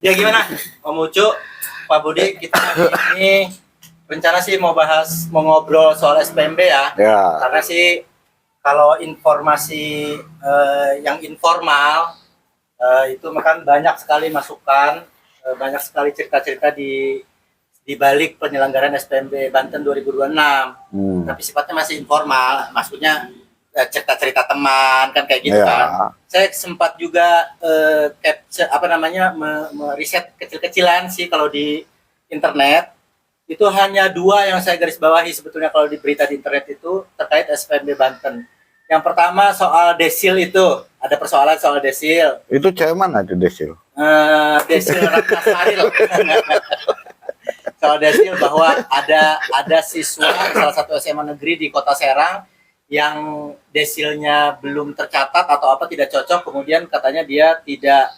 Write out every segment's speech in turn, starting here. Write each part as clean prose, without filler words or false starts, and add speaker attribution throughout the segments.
Speaker 1: Ya gimana, Om Ucu, Pak Budi, kita ini rencana sih mau ngobrol soal SPMB ya.
Speaker 2: Ya.
Speaker 1: Karena sih kalau informasi yang informal itu kan banyak sekali masukan, banyak sekali cerita-cerita di balik penyelenggaraan SPMB Banten 2026. Tapi sifatnya masih informal, maksudnya cerita-cerita teman kan kayak gitu kan. Saya sempat juga capture riset kecil-kecilan sih kalau di internet. Itu hanya 2 yang saya garis bawahi sebetulnya kalau di berita di internet itu terkait SPMB Banten. Yang pertama soal desil itu, ada persoalan soal desil.
Speaker 2: Itu cewek mana itu desil?
Speaker 1: Desil Ratnasari loh. Soal desil bahwa ada siswa salah satu SMA negeri di Kota Serang yang desilnya belum tercatat atau apa tidak cocok, kemudian katanya dia tidak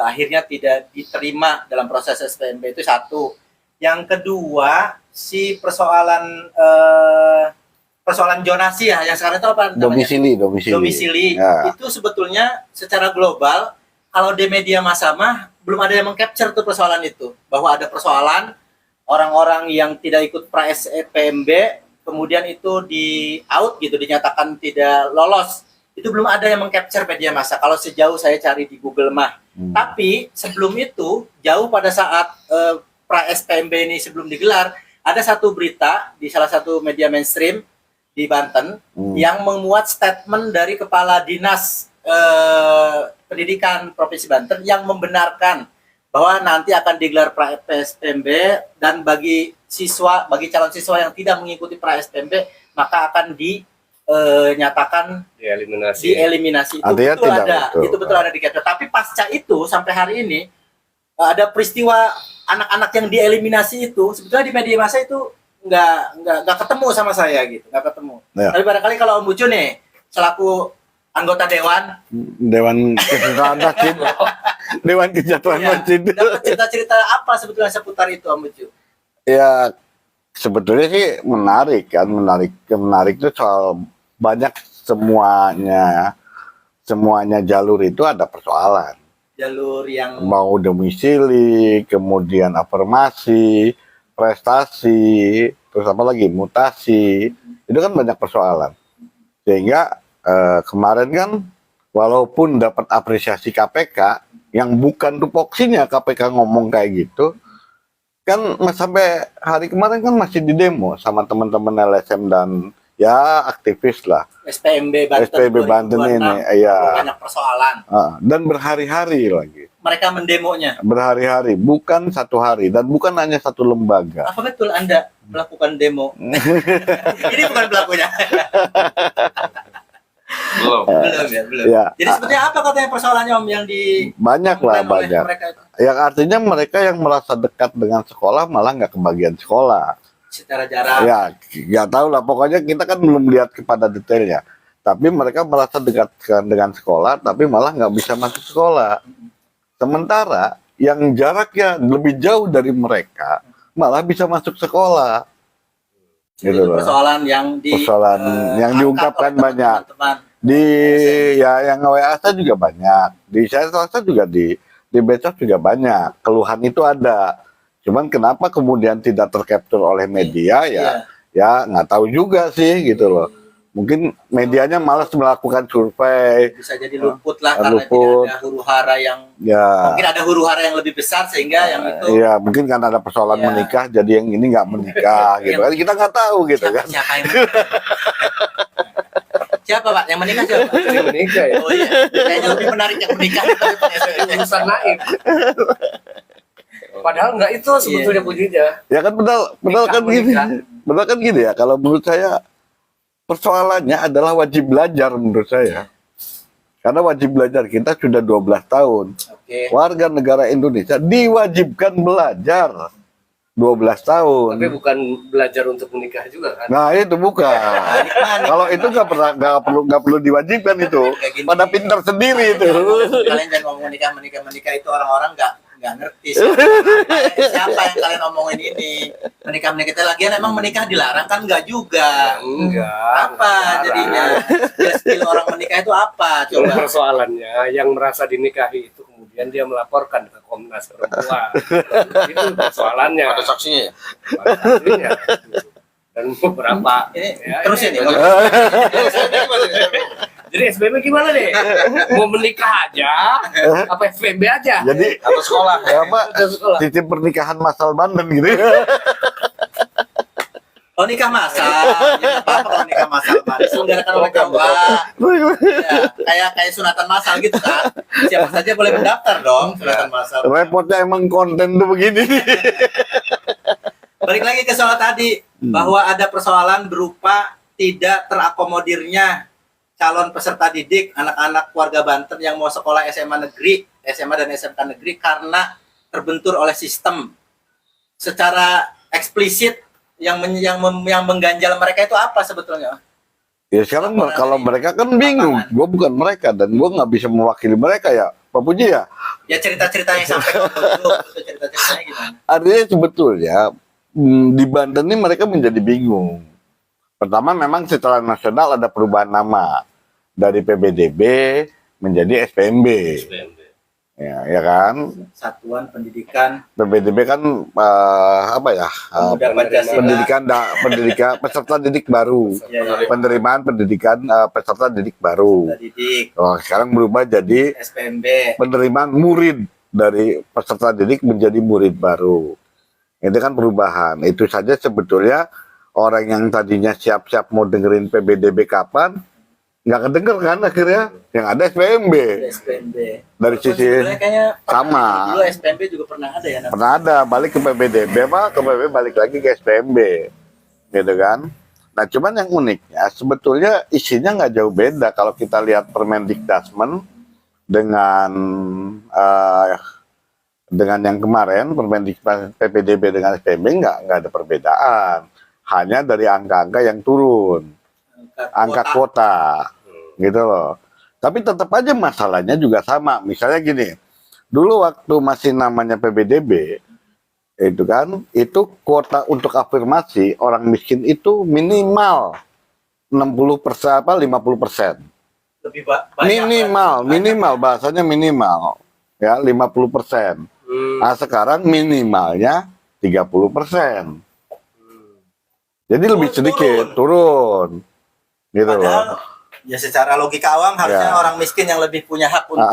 Speaker 1: akhirnya tidak diterima dalam proses SPMB. Itu satu. Yang kedua si persoalan zonasi ya, yang sekarang itu apa namanya? Domisili. Ya. Itu sebetulnya secara global kalau di media massa mah belum ada yang mengcapture tuh persoalan itu, bahwa ada persoalan orang-orang yang tidak ikut pra SPMB kemudian itu di out gitu, dinyatakan tidak lolos. Itu belum ada yang mengcapture media massa kalau sejauh saya cari di Google mah. Tapi sebelum itu, jauh pada saat pra SPMB ini sebelum digelar, ada satu berita di salah satu media mainstream di Banten yang memuat statement dari Kepala Dinas Pendidikan Provinsi Banten yang membenarkan bahwa nanti akan digelar pra SPMB dan bagi calon siswa yang tidak mengikuti pra SPMB maka akan dinyatakan dieliminasi. Itu betul ada di capture. Tapi pasca itu sampai hari ini ada peristiwa anak-anak yang dieliminasi itu sebetulnya di media massa itu nggak ketemu sama saya gitu, nggak ketemu. Ya. Tapi barangkali kalau Om Ucu nih selaku anggota Dewan
Speaker 2: Kesejahteraan Masjid, Dewan Kesejahteraan Masjid.
Speaker 1: Dapat cerita-cerita apa sebetulnya seputar itu, Om Ucu?
Speaker 2: Ya sebetulnya sih menarik kan, menarik itu soal banyak semuanya jalur itu ada persoalan.
Speaker 1: Jalur yang
Speaker 2: mau domisili, kemudian afirmasi, prestasi, terus apa lagi mutasi, itu kan banyak persoalan. Sehingga kemarin kan walaupun dapat apresiasi KPK yang bukan tupoksinya KPK ngomong kayak gitu, kan sampai hari kemarin kan masih di demo sama teman-teman LSM dan ya aktivis lah.
Speaker 1: SPMB Banten
Speaker 2: ini, ya.
Speaker 1: Banyak persoalan.
Speaker 2: Dan berhari-hari lagi.
Speaker 1: Mereka mendemonya.
Speaker 2: Berhari-hari, bukan satu hari dan bukan hanya satu lembaga.
Speaker 1: Apa betul Anda melakukan demo? Ini bukan pelakunya. Belum. Ya. Jadi sebetulnya apa katanya persoalannya Om yang di
Speaker 2: banyak. Yang artinya mereka yang merasa dekat dengan sekolah malah nggak kebagian sekolah.
Speaker 1: Secara jarak.
Speaker 2: Ya, nggak tahu lah. Pokoknya kita kan belum lihat kepada detailnya. Tapi mereka merasa dekat dengan sekolah, tapi malah nggak bisa masuk sekolah. Sementara yang jaraknya lebih jauh dari mereka malah bisa masuk sekolah.
Speaker 1: Gitu itu persoalan yang
Speaker 2: diungkapkan banyak. Teman-teman. Yang WA juga banyak. Di saya swasta juga di Becos juga banyak. Keluhan itu ada. Cuman kenapa kemudian tidak tercapture oleh media ya nggak tahu juga sih gitu loh. Mungkin medianya malas melakukan survei.
Speaker 1: Bisa jadi luput lah karena tidak ada huru-hara yang mungkin ada huru-hara yang lebih besar sehingga yang itu.
Speaker 2: Iya, mungkin karena ada persoalan menikah jadi yang ini nggak menikah gitu kan. Kita nggak tahu gitu kan.
Speaker 1: Siapa Pak? Yang menikah siapa?
Speaker 3: Yang menikah ya.
Speaker 1: Oh iya. Kayaknya lebih menarik yang menikah
Speaker 3: urusan naib. Padahal nggak itu sebetulnya bunyinya.
Speaker 2: Ya kan benar kan gini. Benar kan gini ya. Kalau menurut saya persoalannya adalah wajib belajar menurut saya. Karena wajib belajar kita sudah 12 tahun. Warga negara Indonesia diwajibkan belajar 12 tahun.
Speaker 3: Tapi bukan belajar untuk menikah juga kan?
Speaker 2: Nah itu bukan. Kalau itu nggak perlu diwajibkan itu. Pada pintar sendiri itu.
Speaker 1: Kalian jangan ngomong menikah itu orang-orang nggak ngerti. Siapa yang kalian omongin ini? Menikah itu lagian emang menikah dilarang kan? Nggak juga.
Speaker 3: Enggak.
Speaker 1: Apa jadinya? Skill orang menikah itu apa? Coba.
Speaker 3: Persoalannya yang merasa dinikahi itu kemudian dia melaporkan ke Komnas Perempuan. Itu persoalannya.
Speaker 4: Ada saksinya ya?
Speaker 3: Ada saksinya. Dan beberapa
Speaker 1: Terus ini
Speaker 3: jadi SPB gimana nih? Mau menikah aja? Apa SPB aja?
Speaker 2: Jadi
Speaker 4: Atau sekolah?
Speaker 2: apa?
Speaker 3: Atau sekolah?
Speaker 2: Sistem pernikahan massal Banten gitu.
Speaker 1: Oh, nikah masal. Ya, apa kalau nikah masal, Pak? Diselenggarakan oleh KUA. Ya, kayak sunatan masal gitu kan. Siapa saja boleh mendaftar dong sunatan masal.
Speaker 2: Repotnya emang konten tuh begini.
Speaker 1: Balik lagi ke soal tadi bahwa ada persoalan berupa tidak terakomodirnya calon peserta didik anak-anak warga Banten yang mau sekolah SMA negeri, SMA dan SMK negeri karena terbentur oleh sistem. Secara eksplisit yang mengganjal mereka itu apa sebetulnya?
Speaker 2: Ya sekarang kalau mereka kan bingung, gue bukan mereka dan gue nggak bisa mewakili mereka ya, Pak Puji ya.
Speaker 1: Ya cerita-ceritanya sampai dulu, cerita-ceritanya gimana?
Speaker 2: Artinya sebetulnya di Banten ini mereka menjadi bingung. Pertama memang secara nasional ada perubahan nama dari PBDB menjadi SPMB. Ya kan?
Speaker 1: Satuan Pendidikan
Speaker 2: PBDB kan apa ya?
Speaker 1: Pemuda Pancasila.
Speaker 2: Pendidikan peserta didik baru.
Speaker 1: Ya.
Speaker 2: Penerimaan pendidikan peserta didik baru.
Speaker 1: Didik
Speaker 2: Oh, sekarang berubah jadi
Speaker 1: SPMB.
Speaker 2: penerimaan murid dari peserta didik menjadi murid baru. Itu kan perubahan. Itu saja sebetulnya orang yang tadinya siap-siap mau dengerin PBDB kapan, nggak kedenger kan akhirnya. Yang ada SPMB.
Speaker 1: SPMB.
Speaker 2: Dari sisi
Speaker 1: Sebenarnya kayaknya
Speaker 2: sama.
Speaker 1: dulu SPMB juga pernah ada ya.
Speaker 2: Pernah ada, balik ke PBDB, ke PBB balik lagi ke SPMB. Gitu kan. Nah cuman yang uniknya sebetulnya isinya nggak jauh beda. Kalau kita lihat Permendikdasmen dengan yang kemarin PPDB dengan SPMB nggak ada perbedaan, hanya dari angka-angka yang turun, angka kuota, gitu loh. Tapi tetap aja masalahnya juga sama. Misalnya gini, dulu waktu masih namanya PPDB, itu kan, itu kuota untuk afirmasi orang miskin itu minimal 60% apa 50%.
Speaker 1: Lebih banyak.
Speaker 2: Minimal bahasanya minimal, ya 50%. Nah sekarang minimalnya 30%. Jadi lebih sedikit turun, gitu
Speaker 1: Padahal,
Speaker 2: loh.
Speaker 1: ya secara logika awam harusnya
Speaker 2: Ya.
Speaker 1: orang miskin yang lebih punya hak untuk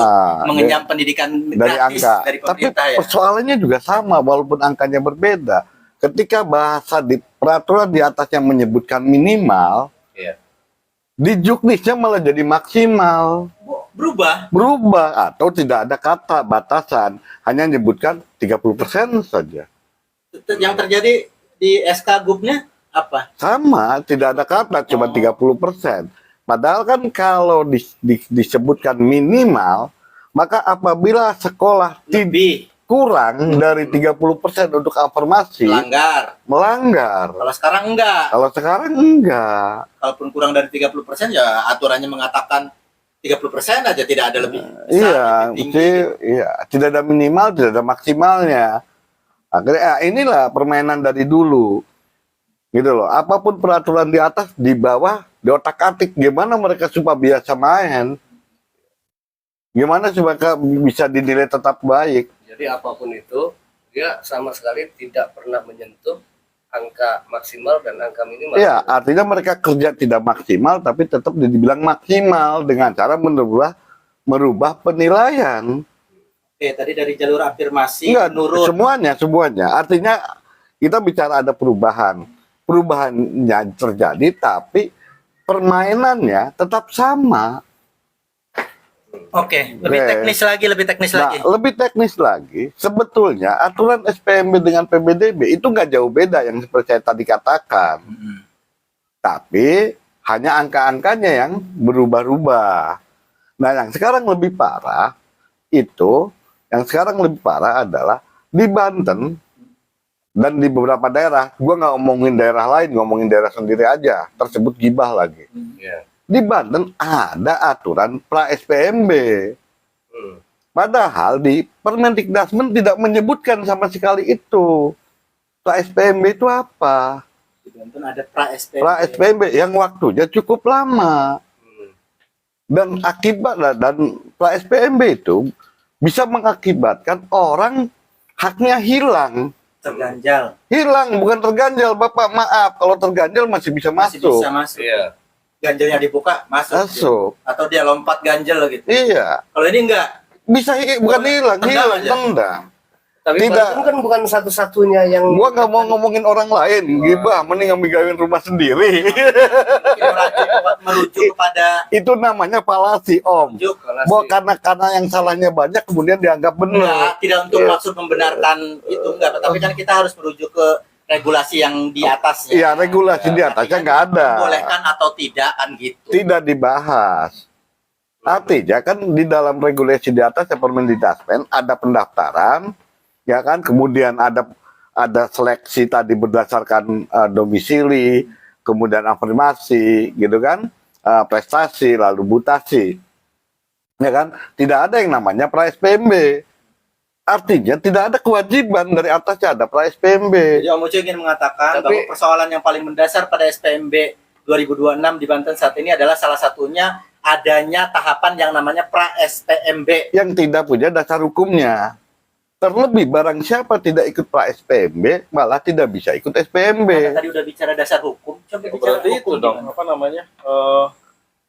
Speaker 1: mengenyam pendidikan
Speaker 2: Dari
Speaker 1: gratis
Speaker 2: angka.
Speaker 1: dari
Speaker 2: Tapi
Speaker 1: pemerintah ya.
Speaker 2: persoalannya juga sama, walaupun angkanya berbeda. Ketika bahasa di peraturan di atasnya menyebutkan minimal,
Speaker 3: Iya.
Speaker 2: di juknisnya malah jadi maksimal. Berubah atau tidak ada kata batasan, hanya menyebutkan 30% saja.
Speaker 1: Yang terjadi di SK Gubnya apa?
Speaker 2: Sama, tidak ada kata, cuma 30%. Padahal kan kalau disebutkan minimal, maka apabila sekolah
Speaker 1: Lebih
Speaker 2: kurang dari 30% untuk afirmasi, melanggar.
Speaker 1: Kalau sekarang enggak.
Speaker 2: Kalau sekarang enggak.
Speaker 1: Kalaupun kurang dari 30% ya aturannya mengatakan 30% aja, tidak ada lebih besar,
Speaker 2: Iya,
Speaker 1: lebih tinggi.
Speaker 2: iya, tidak ada minimal, tidak ada maksimalnya. Akhirnya inilah permainan dari dulu. Gitu loh. Apapun peraturan di atas, di bawah diotak-atik. Gimana mereka supaya biasa main? Gimana supaya bisa dinilai tetap baik?
Speaker 3: Jadi apapun itu, dia sama sekali tidak pernah menyentuh angka maksimal dan angka minimal.
Speaker 2: Iya, artinya mereka kerja tidak maksimal, tapi tetap dibilang maksimal dengan cara merubah penilaian.
Speaker 1: Oke, tadi dari jalur afirmasi
Speaker 2: Enggak,
Speaker 1: menurun.
Speaker 2: semuanya. Artinya kita bicara ada perubahan. Perubahannya terjadi, tapi permainannya tetap sama.
Speaker 1: Oke, lebih teknis lagi.
Speaker 2: Lebih teknis lagi, sebetulnya aturan SPMB dengan PBDB itu nggak jauh beda yang seperti saya tadi katakan. Tapi hanya angka-angkanya yang berubah-ubah. Nah, yang sekarang lebih parah adalah di Banten dan di beberapa daerah. Gua nggak ngomongin daerah lain, ngomongin daerah sendiri aja. Tersebut gibah lagi.
Speaker 3: Ya.
Speaker 2: Di Banten ada aturan pra-SPMB. Padahal di Permendikdasmen tidak menyebutkan sama sekali itu. Pra-SPMB itu apa?
Speaker 1: Di Banten ada pra-SPMB.
Speaker 2: Pra-SPMB yang waktunya cukup lama. Dan akibat dan pra-SPMB itu bisa mengakibatkan orang haknya hilang.
Speaker 1: Terganjal.
Speaker 2: Hilang, bukan terganjal, Bapak. Maaf, kalau terganjal masih bisa
Speaker 1: Masih
Speaker 2: masuk.
Speaker 1: bisa masuk.
Speaker 3: Iya.
Speaker 1: Ganjalnya dibuka, masuk.
Speaker 2: Masuk.
Speaker 1: Gitu. Atau dia lompat ganjal gitu.
Speaker 2: Iya.
Speaker 1: Kalau ini enggak.
Speaker 2: Bisa bukan hilang,
Speaker 1: Tendang aja.
Speaker 2: tendang.
Speaker 3: Tapi
Speaker 2: Tidak.
Speaker 3: Pak, itu kan bukan satu-satunya yang
Speaker 2: Gua nggak mau ngomongin orang lain, gibah, mending ngambil rumah sendiri.
Speaker 1: Merujuk kepada
Speaker 2: Itu namanya falasi, Om.
Speaker 1: merujuk.
Speaker 2: Bahwa karena yang salahnya banyak kemudian dianggap
Speaker 1: Enggak,
Speaker 2: benar.
Speaker 1: tidak untuk
Speaker 2: Iya.
Speaker 1: maksud membenarkan itu enggak, tapi kan kita harus merujuk ke regulasi yang di atasnya.
Speaker 2: Iya, regulasi di atasnya nggak ada.
Speaker 1: Bolehkan atau tidak kan gitu.
Speaker 2: Tidak dibahas. Artinya kan di dalam regulasi di atas ya Permendikbud ada pendaftaran, ya kan, kemudian ada seleksi tadi berdasarkan domisili, kemudian afirmasi, gitu kan, prestasi, lalu mutasi, ya kan, tidak ada yang namanya pra SPMB. Artinya tidak ada kewajiban dari atasnya ada pra SPMB.
Speaker 1: Jadi Om Ucu ingin mengatakan
Speaker 3: Tapi-
Speaker 1: bahwa persoalan yang paling mendasar pada SPMB 2026 di Banten saat ini adalah salah satunya adanya tahapan yang namanya pra SPMB.
Speaker 2: Yang tidak punya dasar hukumnya. Terlebih barang siapa tidak ikut pra SPMB malah tidak bisa ikut SPMB.
Speaker 1: Tadi udah bicara dasar hukum, coba bicara
Speaker 4: Berarti itu
Speaker 1: hukum
Speaker 4: dong,
Speaker 1: gimana?
Speaker 4: apa namanya,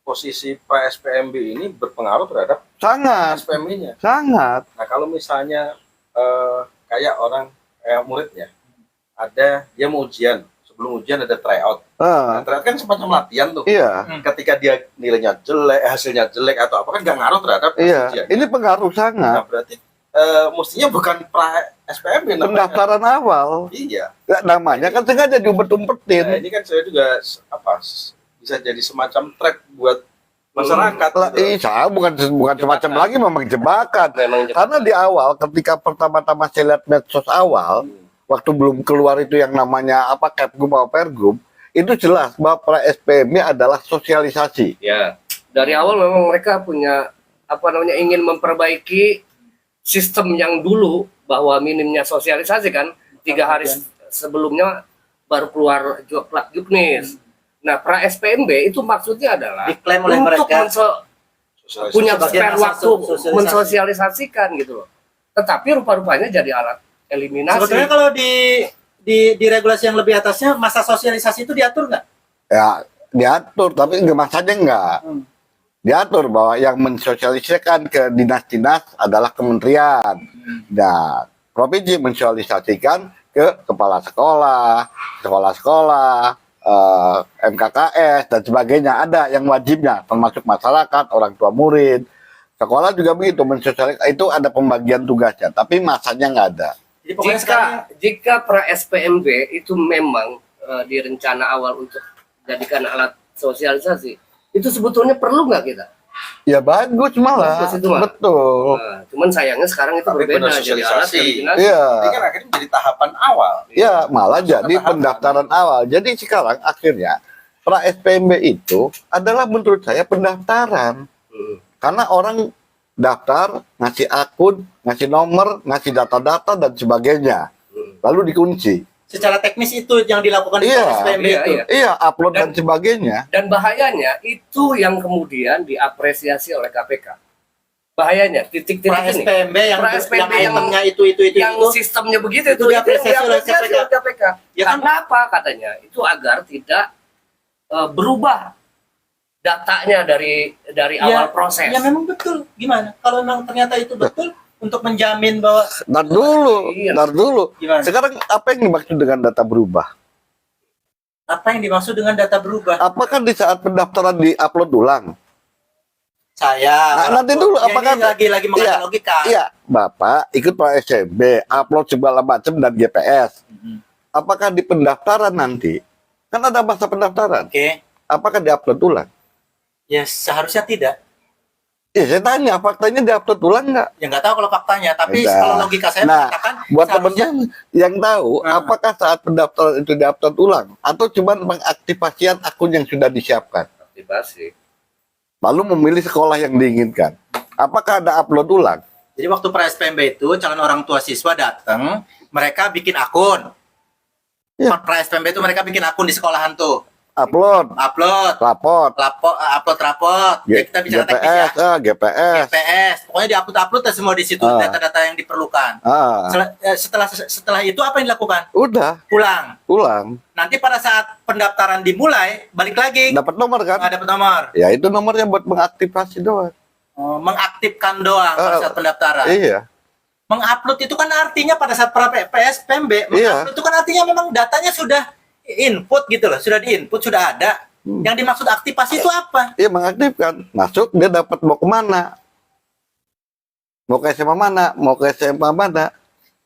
Speaker 4: posisi pra SPMB ini berpengaruh terhadap
Speaker 2: Sangat,
Speaker 4: SPMB-nya.
Speaker 2: sangat.
Speaker 4: Nah kalau misalnya kayak orang muridnya, dia mau ujian, sebelum ujian ada tryout. Nah, tryout kan semacam latihan tuh.
Speaker 2: Iya,
Speaker 4: Ketika dia nilainya jelek, hasilnya jelek atau apa kan nggak ngaruh terhadap
Speaker 2: iya.
Speaker 4: ujian.
Speaker 2: Ini pengaruh
Speaker 4: Nah
Speaker 2: sangat.
Speaker 4: berarti mestinya bukan pra SPMB namanya.
Speaker 2: Pendaftaran awal.
Speaker 4: Iya.
Speaker 2: Nggak, namanya kan sengaja
Speaker 4: Nah,
Speaker 2: diumpet-umpetin.
Speaker 4: ini kan saya juga bisa jadi semacam trap buat masyarakat.
Speaker 2: Lah,
Speaker 4: gitu.
Speaker 2: iya, bukan semacam lagi memang jebakan.
Speaker 3: memang
Speaker 2: Karena di awal ketika pertama-tama saya lihat medsos awal, waktu belum keluar itu yang namanya apa Kepgum atau Pergum, itu jelas bahwa pra SPMB adalah sosialisasi.
Speaker 3: ya dari awal memang mereka punya apa namanya ingin memperbaiki sistem yang dulu bahwa minimnya sosialisasi kan 3 hari sebelumnya baru keluar plat juknis. Nah pra SPMB itu maksudnya adalah
Speaker 1: Diklaim oleh
Speaker 3: untuk
Speaker 1: mereka.
Speaker 4: Sosialisasi.
Speaker 3: punya
Speaker 1: Sebagian
Speaker 3: spare
Speaker 1: masa
Speaker 3: waktu
Speaker 1: sosialisasi.
Speaker 3: mensosialisasikan gitu loh. Tetapi rupa-rupanya jadi alat eliminasi.
Speaker 1: Sebetulnya kalau di regulasi yang lebih atasnya masa sosialisasi itu diatur nggak?
Speaker 2: Ya, diatur, tapi nggak masanya enggak. Diatur bahwa yang mensosialisasikan ke dinas-dinas adalah kementerian. Dan provinsi mensosialisasikan ke kepala sekolah, sekolah-sekolah, MKKS, dan sebagainya. Ada yang wajibnya, termasuk masyarakat, orang tua murid. Sekolah juga begitu, mensosialisasikan. Itu ada pembagian tugasnya, tapi masanya nggak ada.
Speaker 1: Jadi pokoknya sekarang
Speaker 3: Jika pra SPMB itu memang direncana awal untuk jadikan alat sosialisasi, itu sebetulnya perlu nggak kita?
Speaker 2: Ya bagus malah,
Speaker 3: Bagus itu malah.
Speaker 2: betul.
Speaker 3: Nah, cuman sayangnya sekarang itu
Speaker 4: Tapi
Speaker 3: berbeda
Speaker 4: benar
Speaker 3: jadi alat
Speaker 4: sosialisasi.
Speaker 3: eliminasi.
Speaker 2: Iya.
Speaker 4: Ini kan akhirnya menjadi tahapan awal.
Speaker 2: Ya, malah jadi
Speaker 4: tahapan.
Speaker 2: pendaftaran awal. Jadi sekarang akhirnya pra SPMB itu adalah menurut saya pendaftaran.
Speaker 3: Hmm.
Speaker 2: Karena orang daftar, ngasih akun, ngasih nomor, ngasih data-data dan sebagainya. Lalu dikunci.
Speaker 1: secara teknis itu yang dilakukan di
Speaker 2: Iya,
Speaker 1: SPMB
Speaker 3: iya,
Speaker 1: itu.
Speaker 3: iya.
Speaker 2: Iya, upload dan sebagainya.
Speaker 3: Dan bahayanya itu yang kemudian diapresiasi oleh KPK. Bahayanya titik-titik
Speaker 1: Pra
Speaker 3: ini.
Speaker 1: SPMB yang
Speaker 3: Pra SPMB yang-
Speaker 1: itemnya itu
Speaker 3: yang sistemnya begitu
Speaker 1: itu diapresiasi oleh
Speaker 3: KPK.
Speaker 1: Ya kan?
Speaker 3: Karena apa katanya? Itu agar tidak berubah datanya dari awal proses.
Speaker 1: Ya memang betul. Gimana? Kalau memang ternyata itu betul untuk menjamin bahwa
Speaker 2: Ntar dulu,
Speaker 3: Iya.
Speaker 2: ntar dulu.
Speaker 1: gimana?
Speaker 2: Sekarang apa yang dimaksud dengan data berubah?
Speaker 1: Apa yang dimaksud dengan data berubah?
Speaker 2: Apakah di saat pendaftaran di-upload ulang?
Speaker 1: Saya
Speaker 2: Nah, nanti dulu,
Speaker 1: ya,
Speaker 2: apakah-
Speaker 1: ini lagi menggunakan
Speaker 2: Iya,
Speaker 1: logika.
Speaker 2: Iya, Bapak ikut pra SCB, upload segala macam dan GPS. Apakah di pendaftaran nanti, kan ada masa pendaftaran,
Speaker 1: Oke.
Speaker 2: apakah di-upload ulang?
Speaker 1: Ya seharusnya tidak.
Speaker 2: Ya saya tanya, faktanya di-upload ulang nggak?
Speaker 1: Ya nggak tahu kalau faktanya, tapi
Speaker 2: Udah.
Speaker 1: kalau logika saya
Speaker 2: Nah,
Speaker 1: mengatakan
Speaker 2: Buat
Speaker 1: seharusnya
Speaker 2: teman-teman yang tahu,
Speaker 1: Nah.
Speaker 2: apakah saat pendaftaran itu di-upload ulang? Atau cuma mengaktifasikan akun yang sudah disiapkan?
Speaker 3: Aktivasi.
Speaker 2: Lalu memilih sekolah yang diinginkan. Apakah ada upload ulang?
Speaker 1: jadi waktu pra SPMB itu calon orang tua siswa datang, mereka bikin akun.
Speaker 2: Iya.
Speaker 1: Pra SPMB itu mereka bikin akun di sekolahan tuh.
Speaker 2: upload raport,
Speaker 1: upload raport. Ya, kita bicara teknis ya. GPS. Pokoknya diupload semua di situ data-data yang diperlukan. Setelah itu apa yang dilakukan?
Speaker 2: Udah. Pulang.
Speaker 1: Nanti pada saat pendaftaran dimulai, balik lagi.
Speaker 2: Dapat nomor kan?
Speaker 1: Dapat nomor.
Speaker 2: Ya itu nomornya buat mengaktifasi doang.
Speaker 1: Mengaktifkan doang pada saat pendaftaran.
Speaker 2: Iya.
Speaker 1: Mengupload itu kan artinya pada saat PSPMB, mengupload itu kan artinya memang datanya sudah input gitu loh, sudah diinput, sudah ada. Yang dimaksud aktivasi itu apa?
Speaker 2: Iya, mengaktifkan. Masuk, dia dapat mau kemana? Mau ke SMA mana? Mau ke SMA mana?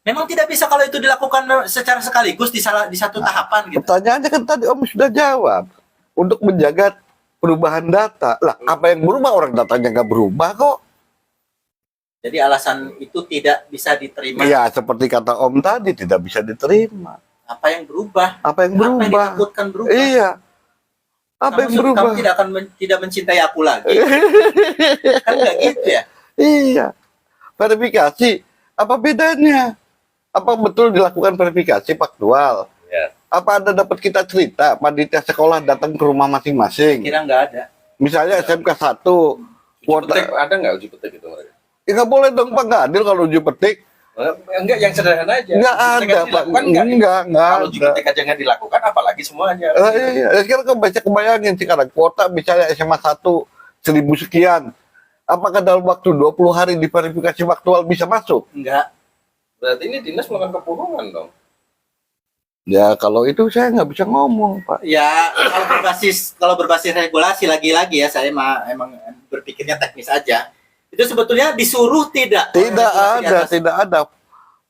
Speaker 1: Memang tidak bisa kalau itu dilakukan secara sekaligus di satu tahapan gitu.
Speaker 2: Pertanyaannya kan tadi Om sudah jawab. Untuk menjaga perubahan data. Lah, apa yang berubah? Orang datanya nggak berubah kok.
Speaker 1: Jadi alasan itu tidak bisa diterima.
Speaker 2: Iya, seperti kata Om tadi, tidak bisa diterima.
Speaker 1: Apa yang berubah?
Speaker 2: Apa yang
Speaker 1: ditakutkan berubah?
Speaker 2: Iya. Apa yang berubah?
Speaker 1: Kamu tidak mencintai aku lagi. Kan nggak gitu ya?
Speaker 2: Iya. Verifikasi, apa bedanya? Apa betul dilakukan verifikasi faktual?
Speaker 3: Ya.
Speaker 2: Apa Anda dapat kita cerita, panitia sekolah datang ke rumah masing-masing?
Speaker 1: Kira nggak ada.
Speaker 2: Misalnya SMK 1,
Speaker 4: kuota ada nggak uji petik itu mereka?
Speaker 2: Ya nggak boleh dong Pak, nggak adil kalau uji petik.
Speaker 4: Enggak, yang sederhana aja.
Speaker 2: Nggak ada Pak, enggak.
Speaker 4: Kalau uji petik aja nggak dilakukan, apalagi semuanya.
Speaker 2: Iya. Sekarang kebayangin sekarang kuota misalnya SMA 1 1000 sekian. Apakah dalam waktu 20 hari diverifikasi faktual bisa masuk?
Speaker 1: Enggak.
Speaker 4: Berarti ini dinas melakukan kebohongan dong.
Speaker 2: Ya kalau itu saya nggak bisa ngomong Pak.
Speaker 1: Ya kalau berbasis regulasi lagi-lagi ya saya emang berpikirnya teknis aja. Itu sebetulnya disuruh tidak
Speaker 2: ada.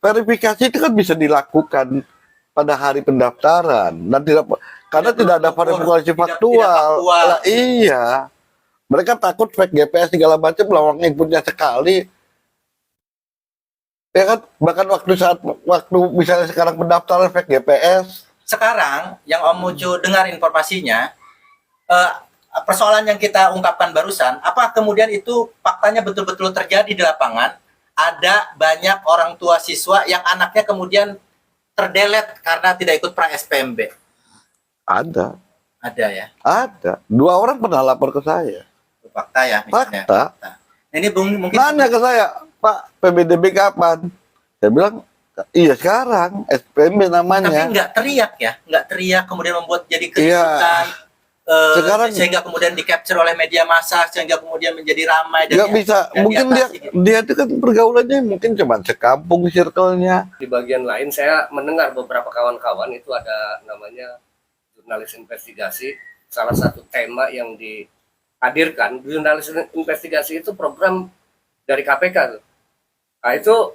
Speaker 2: Verifikasi itu kan bisa dilakukan pada hari pendaftaran dan tidak ada verifikasi faktual. Lah, iya. Mereka takut fake GPS segala macam, lawang inputnya sekali. Ya kan, bahkan waktu misalnya sekarang pendaftaran fake GPS.
Speaker 1: Sekarang yang Om Mucu dengar informasinya, persoalan yang kita ungkapkan barusan, apa kemudian itu faktanya betul-betul terjadi di lapangan? Ada banyak orang tua siswa yang anaknya kemudian terdelet karena tidak ikut pra-SPMB.
Speaker 2: Ada
Speaker 1: Ya.
Speaker 2: Ada. 2 orang pernah lapor ke saya.
Speaker 1: Itu fakta ya. Misalnya.
Speaker 2: Fakta.
Speaker 1: Ini mungkin
Speaker 2: nanya ke saya, Pak, PBDB kapan? Saya bilang, iya sekarang, SPMB namanya.
Speaker 1: Tapi nggak teriak kemudian membuat jadi keributan.
Speaker 2: Sekarang
Speaker 1: sehingga kemudian di-capture oleh media massa, sehingga kemudian menjadi ramai.
Speaker 2: Nggak bisa, mungkin dia itu kan pergaulannya mungkin cuma sekampung circle-nya.
Speaker 3: Di bagian lain saya mendengar beberapa kawan-kawan itu ada namanya jurnalis investigasi. Salah satu tema yang dihadirkan, jurnalis investigasi itu program dari KPK. Nah itu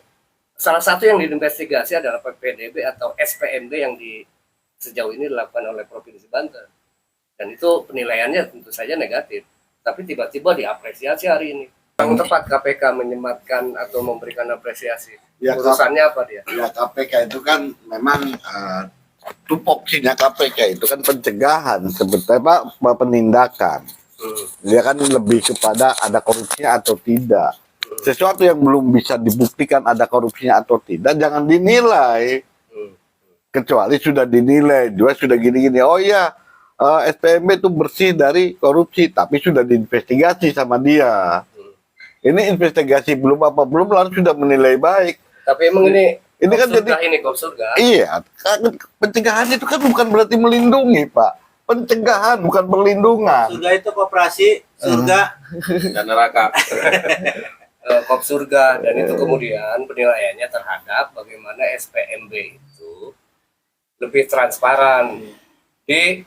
Speaker 3: salah satu yang diinvestigasi adalah PPDB atau SPMB yang sejauh ini dilakukan oleh Provinsi Banten. Dan itu penilaiannya tentu saja negatif. Tapi tiba-tiba diapresiasi hari ini. Yang tepat KPK menyematkan atau memberikan apresiasi.
Speaker 2: Ya,
Speaker 3: urusannya apa dia?
Speaker 2: Ya KPK itu kan memang tupoksinya KPK itu kan pencegahan sebetulnya penindakan. Dia kan lebih kepada ada korupsinya atau tidak. Sesuatu yang belum bisa dibuktikan ada korupsinya atau tidak jangan dinilai. Kecuali sudah dinilai, juga sudah gini-gini. Oh iya, SPMB itu bersih dari korupsi, tapi sudah diinvestigasi sama dia. Ini investigasi belum lalu sudah menilai baik.
Speaker 3: Tapi emang ini
Speaker 2: kan jadi
Speaker 3: kop surga.
Speaker 2: Iya, pencegahan itu kan bukan berarti melindungi, Pak. Pencegahan bukan perlindungan.
Speaker 1: Surga itu koperasi, surga
Speaker 4: dan neraka.
Speaker 3: Kop surga, dan itu kemudian penilaiannya terhadap bagaimana SPMB itu lebih transparan di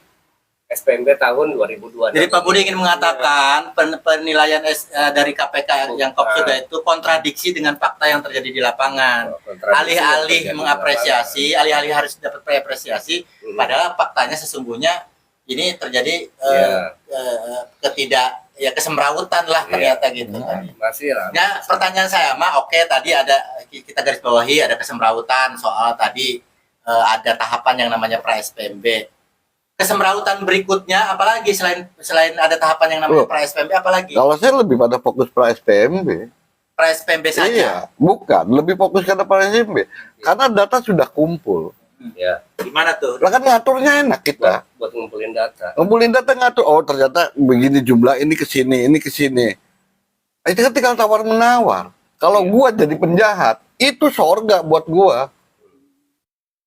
Speaker 3: SPMB tahun 2002.
Speaker 1: Jadi Pak Budi ingin mengatakan penilaian dari KPK yang kop surga itu kontradiksi dengan fakta yang terjadi di lapangan. Alih-alih mengapresiasi, alih-alih harus dapat apresiasi, padahal faktanya sesungguhnya ini terjadi kesemrawutan lah ternyata gitu.
Speaker 3: Masih lah.
Speaker 1: Nah, pertanyaan saya oke tadi ada kita garis bawahi ada kesemrawutan soal tadi ada tahapan yang namanya pra-SPMB. Kesemrawutan berikutnya apalagi selain ada tahapan yang namanya pra-SPMB apalagi?
Speaker 2: Kalau saya lebih pada fokus pra-SPMB.
Speaker 1: Pra-SPMB saja.
Speaker 2: Iya, bukan, lebih fokus pada pra-SPMB. Karena data sudah kumpul.
Speaker 3: Ya.
Speaker 1: Gimana tuh?
Speaker 2: Lah kan ngaturnya enak kita.
Speaker 3: Buat ngumpulin data.
Speaker 2: Ngumpulin data ngatur. Oh ternyata begini jumlah ini ke sini, ini ke sini. Itu kan tinggal tawar menawar. Kalau gua jadi penjahat, itu sorga buat gua.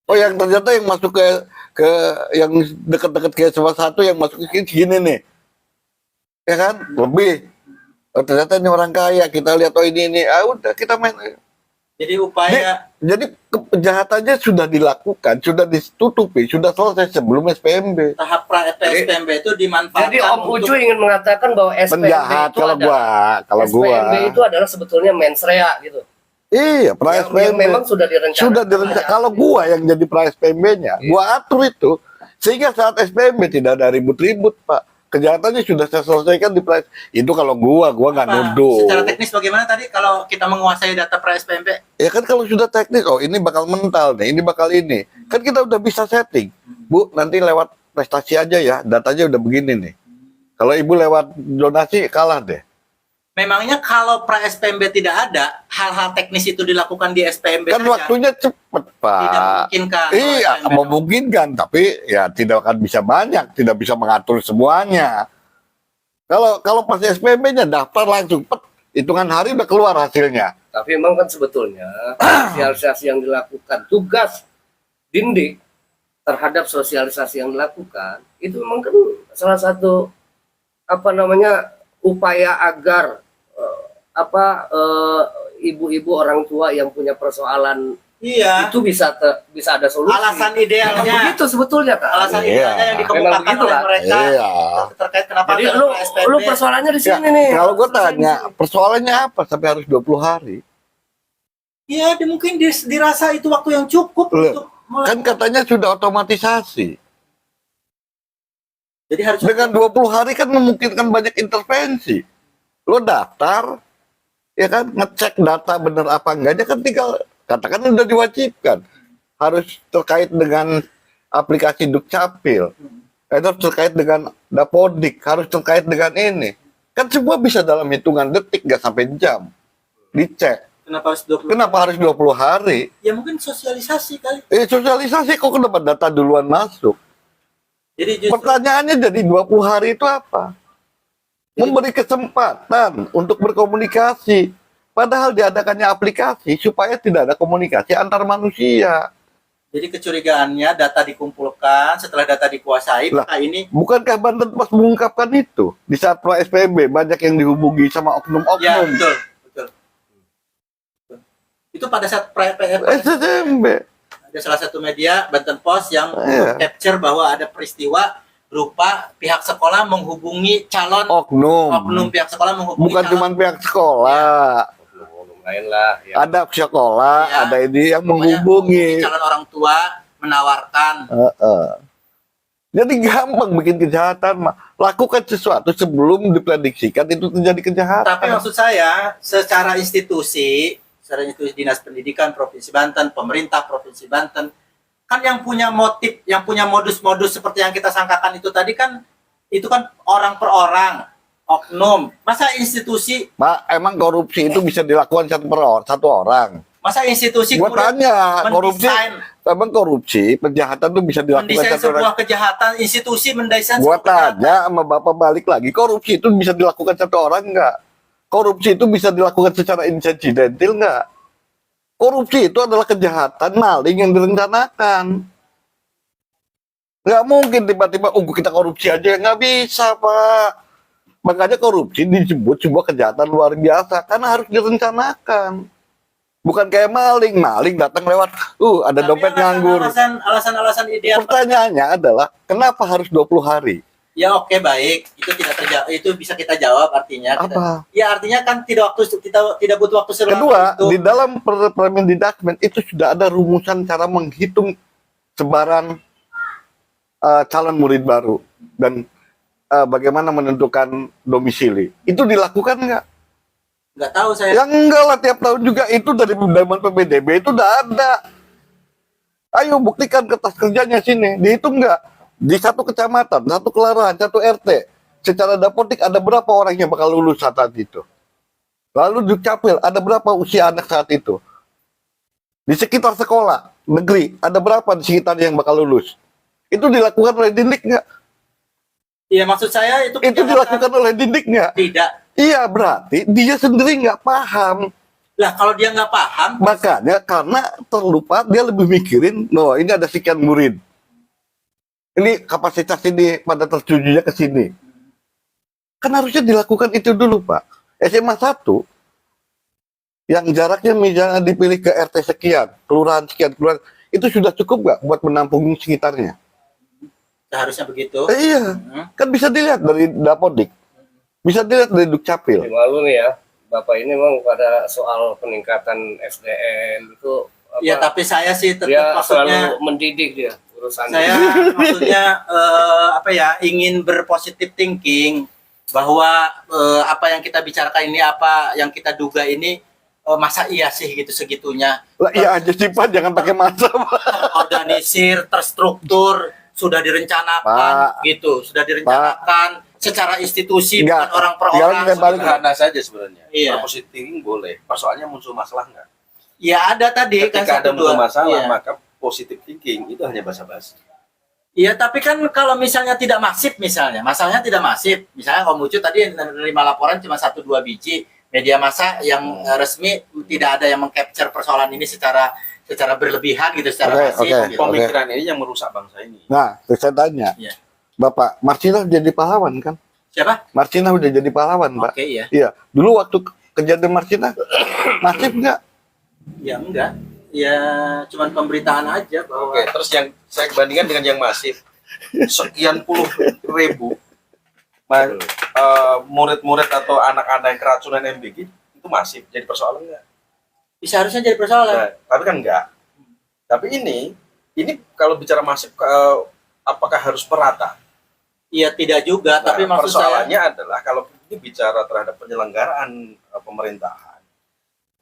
Speaker 2: Oh yang ternyata yang masuk ke yang dekat-dekat ke salah satu yang masuk ke sini nih. Ya kan? Lebih. Oh, ternyata ini orang kaya, kita lihat oh ini. Ah udah kita main.
Speaker 1: Jadi upaya
Speaker 2: Jadi kejahatannya sudah dilakukan, sudah ditutupi, sudah selesai sebelum SPMB.
Speaker 1: tahap pra SPMB itu dimanfaatkan.
Speaker 3: Jadi Om Ucu ingin mengatakan bahwa SPMB
Speaker 2: Penjahat
Speaker 3: itu
Speaker 2: kalau
Speaker 3: SPMB itu adalah sebetulnya mens rea gitu.
Speaker 2: Iya, pra
Speaker 3: Yang
Speaker 2: SPMB
Speaker 3: memang sudah direncanakan.
Speaker 2: sudah direncanakan. Kalau gua yang jadi pra SPMB-nya, gua atur itu sehingga saat SPMB tidak ada ribut-ribut, Pak. Kejahatannya sudah saya selesaikan di pra. Itu kalau gua nggak nuduh.
Speaker 1: Secara teknis bagaimana tadi kalau kita menguasai data pra SPMB?
Speaker 2: Ya kan kalau sudah teknis, oh ini bakal mental nih, ini bakal ini. Kan kita udah bisa setting. Bu, nanti lewat prestasi aja ya, datanya udah begini nih. Kalau ibu lewat donasi kalah deh.
Speaker 1: Memangnya kalau pra SPMB tidak ada, hal-hal teknis itu dilakukan di SPMB
Speaker 2: Kan
Speaker 1: saja?
Speaker 2: waktunya cepet, Pak.
Speaker 1: Tidak memungkinkan.
Speaker 2: Iya,
Speaker 1: kalau SPMB
Speaker 2: memungkinkan, tapi ya tidak akan bisa banyak, tidak bisa mengatur semuanya. Kalau pas SPMB-nya daftar langsung, hitungan hari udah keluar hasilnya.
Speaker 3: Tapi memang kan sebetulnya sosialisasi yang dilakukan, tugas Dindik terhadap sosialisasi yang dilakukan itu memang kan salah satu upaya agar ibu-ibu orang tua yang punya persoalan
Speaker 1: Iya.
Speaker 3: itu bisa ada solusi.
Speaker 1: Alasan idealnya.
Speaker 3: Memang begitu sebetulnya Kak.
Speaker 1: Alasan
Speaker 2: Iya.
Speaker 1: idealnya yang dikemukakan
Speaker 3: Memang begitu,
Speaker 1: oleh
Speaker 3: Kak.
Speaker 1: mereka
Speaker 2: Iya.
Speaker 1: terkait kenapa
Speaker 3: Jadi
Speaker 1: ada
Speaker 3: lu
Speaker 1: pra SPMB.
Speaker 3: persoalannya di
Speaker 2: Ya,
Speaker 3: sini nih.
Speaker 2: kalau gue
Speaker 3: Selesai di
Speaker 2: tanya,
Speaker 3: sini.
Speaker 2: persoalannya apa sampai harus 20 hari?
Speaker 1: Iya, mungkin dirasa itu waktu yang cukup
Speaker 2: Loh,
Speaker 1: untuk
Speaker 2: Kan katanya sudah otomatisasi.
Speaker 1: jadi harus
Speaker 2: Dengan 20 hari kan memungkinkan banyak intervensi. Lo daftar, ya kan, ngecek data bener apa enggaknya kan tinggal, katakan udah diwajibkan. Harus terkait dengan aplikasi Dukcapil. Harus terkait dengan Dapodik, harus terkait dengan ini. Kan semua bisa dalam hitungan detik, nggak sampai jam. Dicek.
Speaker 1: kenapa harus 20?
Speaker 2: Kenapa harus 20 hari?
Speaker 1: Ya mungkin sosialisasi kali.
Speaker 2: Sosialisasi kok kenapa data duluan masuk?
Speaker 1: Jadi justru
Speaker 2: Pertanyaannya jadi 20 hari itu apa? Memberi kesempatan untuk berkomunikasi. Padahal diadakannya aplikasi supaya tidak ada komunikasi antar manusia.
Speaker 1: jadi kecurigaannya data dikumpulkan, setelah data dikuasai,
Speaker 2: Lah,
Speaker 1: maka ini
Speaker 2: Bukankah Banten pas mengungkapkan itu? Di saat pra SPMB banyak yang dihubungi sama
Speaker 1: ya
Speaker 2: oknum-oknum.
Speaker 1: betul. Itu pada saat
Speaker 2: SPMB.
Speaker 1: ada salah satu media Banten Post yang
Speaker 2: Iya.
Speaker 1: capture bahwa ada peristiwa berupa pihak sekolah menghubungi calon oknum pihak sekolah menghubungi
Speaker 2: Bukan
Speaker 1: calon
Speaker 2: cuma pihak sekolah.
Speaker 3: Oknum lain lah. Ya.
Speaker 2: Ada sekolah,
Speaker 1: Ya,
Speaker 2: ada ini yang
Speaker 1: pokoknya
Speaker 2: menghubungi.
Speaker 1: calon orang tua menawarkan.
Speaker 2: Jadi gampang bikin kejahatan, mah. Lakukan sesuatu sebelum diprediksikan itu terjadi kejahatan.
Speaker 1: Tapi maksud saya secara institusi Dinas Pendidikan Provinsi Banten, pemerintah Provinsi Banten, kan yang punya motif, yang punya modus-modus seperti yang kita sangkakan itu tadi kan, itu kan orang per orang, oknum. Masa institusi,
Speaker 2: Emang korupsi itu bisa dilakukan satu orang?
Speaker 1: masa institusi
Speaker 2: Gua tanya, emang korupsi, kejahatan itu bisa dilakukan
Speaker 1: mendesain
Speaker 2: satu orang?
Speaker 1: sebuah kejahatan, institusi mendesain
Speaker 2: Gua
Speaker 1: sebuah kejahatan.
Speaker 2: tanya sama Bapak balik lagi, korupsi itu bisa dilakukan satu orang nggak? Korupsi itu bisa dilakukan secara insidental nggak? Korupsi itu adalah kejahatan maling yang direncanakan. Nggak mungkin tiba-tiba, kita korupsi aja, nggak bisa, Pak. Makanya korupsi disebut sebuah kejahatan luar biasa, karena harus direncanakan. Bukan kayak maling datang lewat, ada
Speaker 1: Tapi
Speaker 2: dompet nganggur.
Speaker 1: Alasan ideal.
Speaker 2: Pertanyaannya adalah, kenapa harus 20 hari?
Speaker 1: Ya oke, baik, itu tidak terjawab, itu bisa kita jawab artinya.
Speaker 2: Apa?
Speaker 1: Ya artinya kan tidak butuh waktu selama
Speaker 2: Kedua,
Speaker 1: itu.
Speaker 2: di dalam Permendikbud itu sudah ada rumusan cara menghitung sebaran calon murid baru dan bagaimana menentukan domisili. Itu dilakukan nggak?
Speaker 1: Nggak tahu saya.
Speaker 2: Ya enggak lah, tiap tahun juga itu dari zaman PPDB itu udah ada. Ayo buktikan kertas kerjanya sini, dihitung nggak? Di satu kecamatan, satu kelurahan, satu RT, secara dapodik ada berapa orang yang bakal lulus saat itu? Lalu Dukcapil, ada berapa usia anak saat itu? Di sekitar sekolah, negeri, ada berapa di sekitar yang bakal lulus? Itu dilakukan oleh Dindik nggak?
Speaker 1: Iya, maksud saya itu
Speaker 2: Dilakukan oleh Dindik nggak?
Speaker 1: tidak.
Speaker 2: Iya, berarti dia sendiri nggak paham.
Speaker 1: Lah kalau dia nggak paham,
Speaker 2: Makanya karena terlupa, dia lebih mikirin, loh ini ada sekian murid. Ini kapasitas ini pada tertujunya ke sini. Kan harusnya dilakukan itu dulu, Pak. SMA 1 yang jaraknya misalnya dipilih ke RT sekian, kelurahan sekian, kelurahan, itu sudah cukup nggak buat menampung sekitarnya?
Speaker 1: seharusnya begitu.
Speaker 2: Iya, kan bisa dilihat dari Dapodik, bisa dilihat dari Dukcapil.
Speaker 3: Malu nih ya, Bapak ini memang pada soal peningkatan SDM itu
Speaker 1: Iya, tapi saya sih tetap
Speaker 3: dia
Speaker 1: maksudnya
Speaker 3: selalu mendidik dia urusannya.
Speaker 1: saya maksudnya apa ya, ingin berpositif thinking bahwa apa yang kita bicarakan ini, apa yang kita duga ini, masa iya sih gitu segitunya.
Speaker 2: Lah iya aja sih Pak, jangan pakai masa Pak.
Speaker 1: Terorganisir, terstruktur, sudah direncanakan gitu, sudah direncanakan secara institusi,
Speaker 2: Enggak,
Speaker 1: bukan orang per
Speaker 2: sekarang
Speaker 1: orang.
Speaker 2: kita balik
Speaker 4: Sederhana saja sebenarnya.
Speaker 1: Iya.
Speaker 4: Positive thinking boleh. Persoalannya muncul masalah nggak?
Speaker 1: Ya ada tadi kan
Speaker 4: Ketika ada
Speaker 1: satu dua.
Speaker 4: muncul masalah,
Speaker 1: Iya.
Speaker 4: maka positive thinking itu hanya basa-basi.
Speaker 1: Iya, tapi kan kalau misalnya tidak masif, misalnya masalahnya tidak masif, misalnya kalau Mucu tadi menerima laporan cuma 1-2 biji, media massa yang resmi tidak ada yang mengcapture persoalan ini secara berlebihan gitu, secara
Speaker 2: Oke,
Speaker 1: masif.
Speaker 2: oke.
Speaker 1: Gitu.
Speaker 4: Pemikiran ini yang merusak bangsa ini.
Speaker 2: Nah, terus saya tanya,
Speaker 1: Iya.
Speaker 2: Bapak, Marcina jadi pahlawan kan?
Speaker 1: Siapa?
Speaker 2: Marcina udah jadi pahlawan Pak.
Speaker 1: Oke, iya.
Speaker 2: Iya, dulu waktu kejadian Marcina, masif nggak?
Speaker 1: Ya enggak. Ya cuman pemberitaan aja bahwa
Speaker 4: Oke, terus yang saya bandingkan dengan yang masif, sekian puluh ribu murid-murid atau anak-anak yang keracunan MBG itu masif, jadi persoalan nggak?
Speaker 1: bisa harusnya jadi persoalan.
Speaker 4: Nah, tapi kan enggak. Tapi ini kalau bicara masif, apakah harus merata?
Speaker 1: Iya tidak juga,
Speaker 4: Nah,
Speaker 1: tapi maksud saya
Speaker 4: persoalannya adalah kalau ini bicara terhadap penyelenggaraan pemerintahan,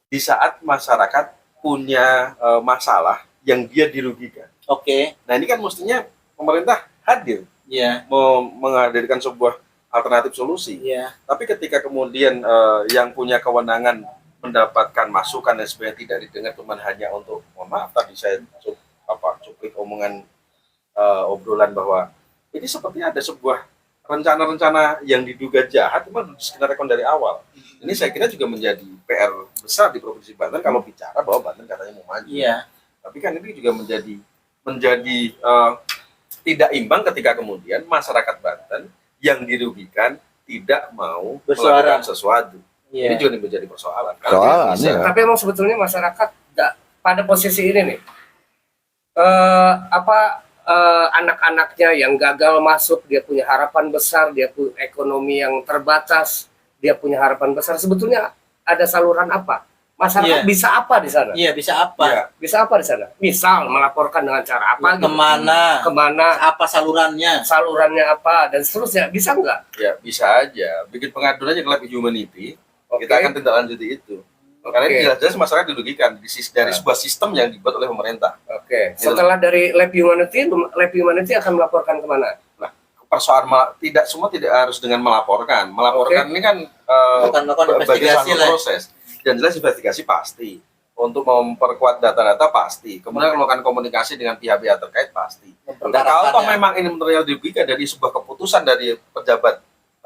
Speaker 4: di saat masyarakat punya masalah yang dia dirugikan.
Speaker 1: oke,
Speaker 4: Nah ini kan mestinya pemerintah hadir
Speaker 1: iya,
Speaker 4: menghadirkan sebuah alternatif solusi.
Speaker 1: iya.
Speaker 4: Tapi ketika kemudian yang punya kewenangan mendapatkan masukan dan sebenarnya tidak didengar, cuma hanya untuk, mohon maaf tadi saya cuplik omongan obrolan bahwa ini seperti ada sebuah rencana-rencana yang diduga jahat, cuma skenario dari awal. Ini saya kira juga menjadi PR besar di Provinsi Banten kalau bicara bahwa Banten katanya mau maju.
Speaker 1: Iya.
Speaker 4: Tapi kan ini juga menjadi tidak imbang ketika kemudian masyarakat Banten yang dirugikan tidak mau
Speaker 1: Bersuara.
Speaker 4: melakukan sesuatu.
Speaker 1: Iya.
Speaker 4: Ini juga menjadi persoalan.
Speaker 2: Persoalan,
Speaker 4: Bisa.
Speaker 2: iya.
Speaker 3: Tapi emang sebetulnya masyarakat pada posisi ini nih, anak-anaknya yang gagal masuk, dia punya harapan besar, dia punya ekonomi yang terbatas, dia punya harapan besar. Sebetulnya ada saluran apa? Masyarakat
Speaker 1: Iya.
Speaker 3: bisa apa di sana?
Speaker 1: Iya, bisa apa?
Speaker 4: Iya.
Speaker 3: Bisa apa di sana? Misal melaporkan dengan cara apa? gitu.
Speaker 1: Kemana? Apa salurannya?
Speaker 3: Salurannya apa? Dan seterusnya. Bisa nggak?
Speaker 4: Ya bisa aja. Bikin pengaduan aja ke Lab Humanity.
Speaker 3: Oke.
Speaker 4: Kita akan tindak lanjuti itu. Karena ini
Speaker 3: Oke.
Speaker 4: jelas-jelas masyarakat dirugikan dari sebuah sistem yang dibuat oleh pemerintah.
Speaker 3: Oke. Setelah dari Lab Humanity akan melaporkan kemana?
Speaker 4: Nah, persoalan tidak semua tidak harus dengan melaporkan. Melaporkan ini kan
Speaker 1: Bukan melakukan
Speaker 4: bagian
Speaker 1: investigasi
Speaker 4: suatu
Speaker 1: lah.
Speaker 4: proses. Dan jelas investigasi pasti. Untuk memperkuat data-data pasti. Kemudian melakukan komunikasi dengan pihak-pihak terkait pasti. Nah, kalau toh memang ini material dirugikan dari sebuah keputusan dari pejabat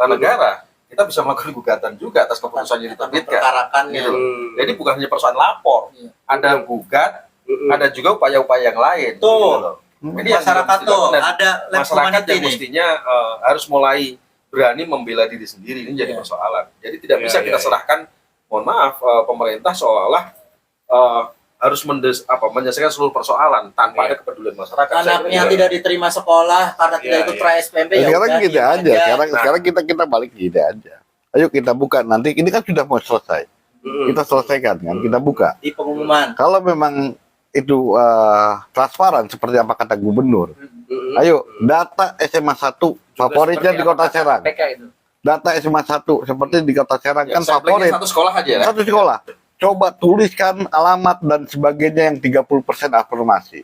Speaker 4: negara, kita bisa melakukan gugatan juga atas keputusan yang diterbitkan.
Speaker 1: Perkarakannya.
Speaker 4: Gitu loh. Jadi bukan hanya persoalan lapor,
Speaker 1: Iya.
Speaker 4: ada gugat, ada juga upaya-upaya yang lain.
Speaker 1: Tuh.
Speaker 4: Gitu loh. Ini yang
Speaker 1: Masyarakat
Speaker 4: juga mesti
Speaker 1: tuh
Speaker 4: dilakukan. Dan
Speaker 1: ada Lab
Speaker 4: masyarakat
Speaker 1: Humanity
Speaker 4: yang
Speaker 1: nih.
Speaker 4: mestinya harus mulai berani membela diri sendiri, ini jadi
Speaker 1: Iya.
Speaker 4: persoalan. Jadi tidak
Speaker 3: Iya,
Speaker 4: bisa
Speaker 3: iya,
Speaker 4: kita
Speaker 3: iya.
Speaker 4: serahkan, mohon maaf, pemerintah seolah harus menyelesaikan seluruh persoalan tanpa
Speaker 3: Iya.
Speaker 4: ada kepedulian masyarakat. Saya
Speaker 1: Anaknya
Speaker 4: kira.
Speaker 1: tidak diterima sekolah karena tidak
Speaker 3: Iya,
Speaker 1: ikut
Speaker 3: iya.
Speaker 1: pra-SPMB. ya
Speaker 2: Sekarang
Speaker 1: udah,
Speaker 2: gini
Speaker 1: diem
Speaker 2: aja,
Speaker 1: aja.
Speaker 2: sekarang kita balik gini aja. Ayo kita buka, nanti ini kan sudah mau selesai. Kita selesaikan kan, kita buka.
Speaker 1: Di pengumuman.
Speaker 2: Kalau memang itu transparan seperti apa kata gubernur, ayo data SMA 1 favoritnya di Kota Serang.
Speaker 3: PK itu.
Speaker 2: Data SMA 1 seperti di Kota Serang
Speaker 4: Ya,
Speaker 2: kan
Speaker 4: sampelnya
Speaker 2: favorit.
Speaker 4: satu sekolah aja ya.
Speaker 2: Satu sekolah. Coba tuliskan alamat dan sebagainya yang 30% afirmasi.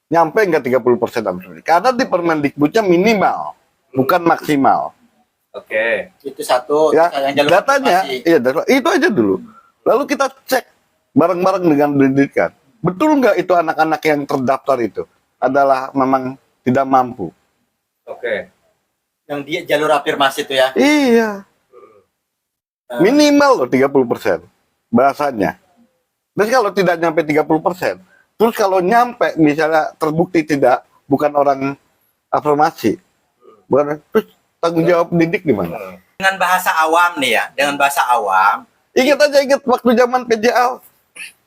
Speaker 2: Nyampe nggak 30% afirmasi? Karena di Permendikbudnya minimal, bukan maksimal.
Speaker 3: Oke.
Speaker 1: Itu satu.
Speaker 2: Ya,
Speaker 1: yang jalur
Speaker 2: datanya,
Speaker 1: konfirmasi.
Speaker 2: iya, itu aja dulu. Lalu kita cek bareng-bareng dengan pendidikan. betul nggak itu anak-anak yang terdaftar itu adalah memang tidak mampu?
Speaker 3: Oke.
Speaker 1: Yang dia jalur afirmasi itu ya.
Speaker 2: Iya. Minimal loh 30% bahasanya. Dan kalau tidak nyampe 30%, terus kalau nyampe misalnya terbukti bukan orang afirmasi, terus tanggung jawab pendidik di mana?
Speaker 1: Dengan bahasa awam nih ya, dengan bahasa awam.
Speaker 2: Ingat waktu zaman PJA.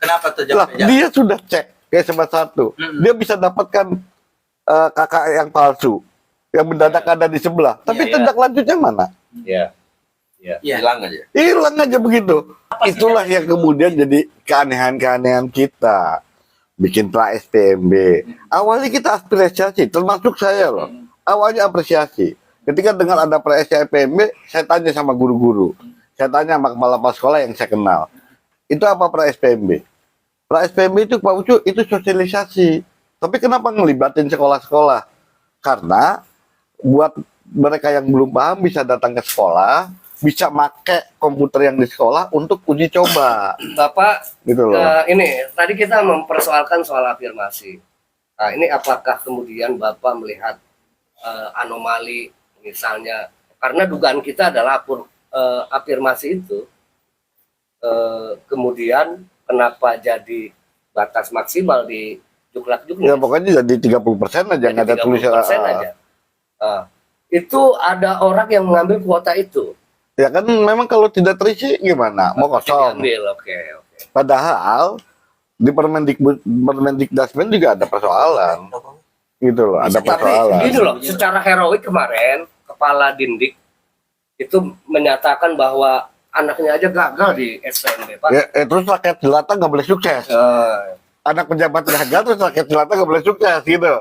Speaker 1: Kenapa tuh
Speaker 2: Lah,
Speaker 1: jawabnya?
Speaker 2: dia sudah cek kayak satu. Dia bisa dapatkan kakak yang palsu yang mendadak ada di sebelah. Tapi
Speaker 3: Iya.
Speaker 2: tindak lanjutnya mana?
Speaker 3: Iya.
Speaker 1: Iya.
Speaker 4: Hilang aja.
Speaker 2: Hilang aja begitu. Itulah yang kemudian jadi keanehan-keanehan kita. Bikin pra SPMB. Awalnya kita apresiasi, termasuk saya loh. Awalnya apresiasi. Ketika dengar ada pra SPMB, saya tanya sama guru-guru. Saya tanya sama kepala sekolah yang saya kenal. Itu apa pra SPMB? Pra SPMB itu Pak Ucu, itu sosialisasi. Tapi kenapa ngelibatin sekolah-sekolah? Karena buat mereka yang belum paham bisa datang ke sekolah, bisa make komputer yang di sekolah untuk uji coba.
Speaker 3: Bapak,
Speaker 2: Gitu loh.
Speaker 3: ini tadi kita mempersoalkan soal afirmasi. Nah, ini apakah kemudian Bapak melihat anomali misalnya, karena dugaan kita adalah afirmasi itu kemudian kenapa jadi batas maksimal di Juklak-Juknis?
Speaker 2: Ya pokoknya jadi 30% aja, nggak ada tulisan.
Speaker 3: 30% aja. Itu ada orang yang mengambil kuota itu.
Speaker 2: Ya kan memang kalau tidak terisi gimana? Mau kosong.
Speaker 3: Diambil, oke.
Speaker 2: Padahal di Permendikdasmen juga ada persoalan. Gitu loh, ada
Speaker 3: Tapi
Speaker 2: persoalan.
Speaker 3: gini loh, secara heroik kemarin Kepala Dindik itu menyatakan bahwa anaknya aja gagal di SPMB, Pak.
Speaker 2: Ya, terus rakyat jelata nggak boleh sukses. Anak pejabat gagal terus rakyat jelata nggak boleh sukses gitu.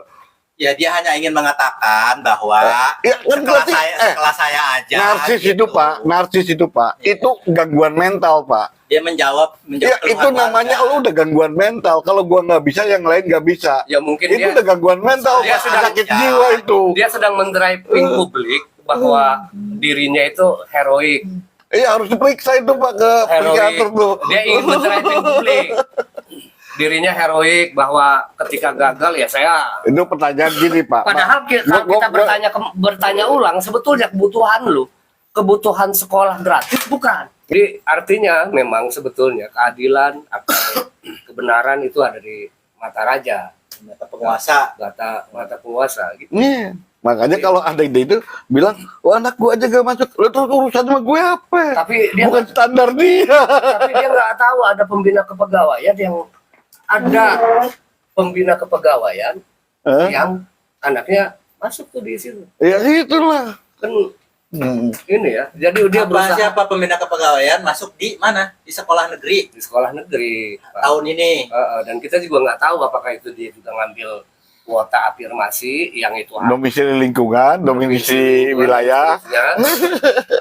Speaker 1: Ya dia hanya ingin mengatakan bahwa
Speaker 2: Ya, kan berarti,
Speaker 1: sekelas saya aja.
Speaker 2: narsis
Speaker 1: gitu.
Speaker 2: itu Pak, narsis itu Pak, itu gangguan mental Pak.
Speaker 1: Dia menjawab
Speaker 2: Ya itu
Speaker 1: keluhan
Speaker 2: namanya
Speaker 1: warga.
Speaker 2: lu udah gangguan mental. Kalau gua nggak bisa, yang lain nggak bisa.
Speaker 3: Ya mungkin
Speaker 2: Itu
Speaker 3: dia
Speaker 2: udah gangguan mental,
Speaker 3: dia
Speaker 2: Pak.
Speaker 3: sedang-
Speaker 2: Sakit jiwa itu.
Speaker 3: dia sedang mendriving publik bahwa dirinya itu heroik.
Speaker 2: Iya harus diperiksa itu Pak ke psikiater tuh.
Speaker 3: Dia ingin mendriving publik. Dirinya heroik bahwa ketika gagal ya saya.
Speaker 2: Itu pertanyaan gini Pak.
Speaker 3: Padahal kita, bertanya ulang sebetulnya kebutuhan sekolah gratis bukan. Jadi artinya memang sebetulnya keadilan atau kebenaran itu ada di mata raja,
Speaker 1: Mata penguasa.
Speaker 3: mata penguasa gitu.
Speaker 2: Nih, makanya kalau ada ide itu bilang, wah anak gua aja gak masuk, lu terus urusan sama gue apa?
Speaker 3: Tapi dia
Speaker 2: Bukan standar dia.
Speaker 3: tapi dia nggak tahu ada pembina kepegawaian yang anaknya masuk tuh di situ.
Speaker 2: Ya itulah.
Speaker 3: Kan ini ya. Jadi dia berusaha
Speaker 1: Siapa pembina kepegawaian masuk di mana? Di sekolah negeri
Speaker 3: di sekolah negeri. Pak.
Speaker 1: tahun ini.
Speaker 3: Dan kita juga nggak tahu apakah itu dia juga ngambil kuota afirmasi yang itu
Speaker 2: Domisili lingkungan, domisili wilayah.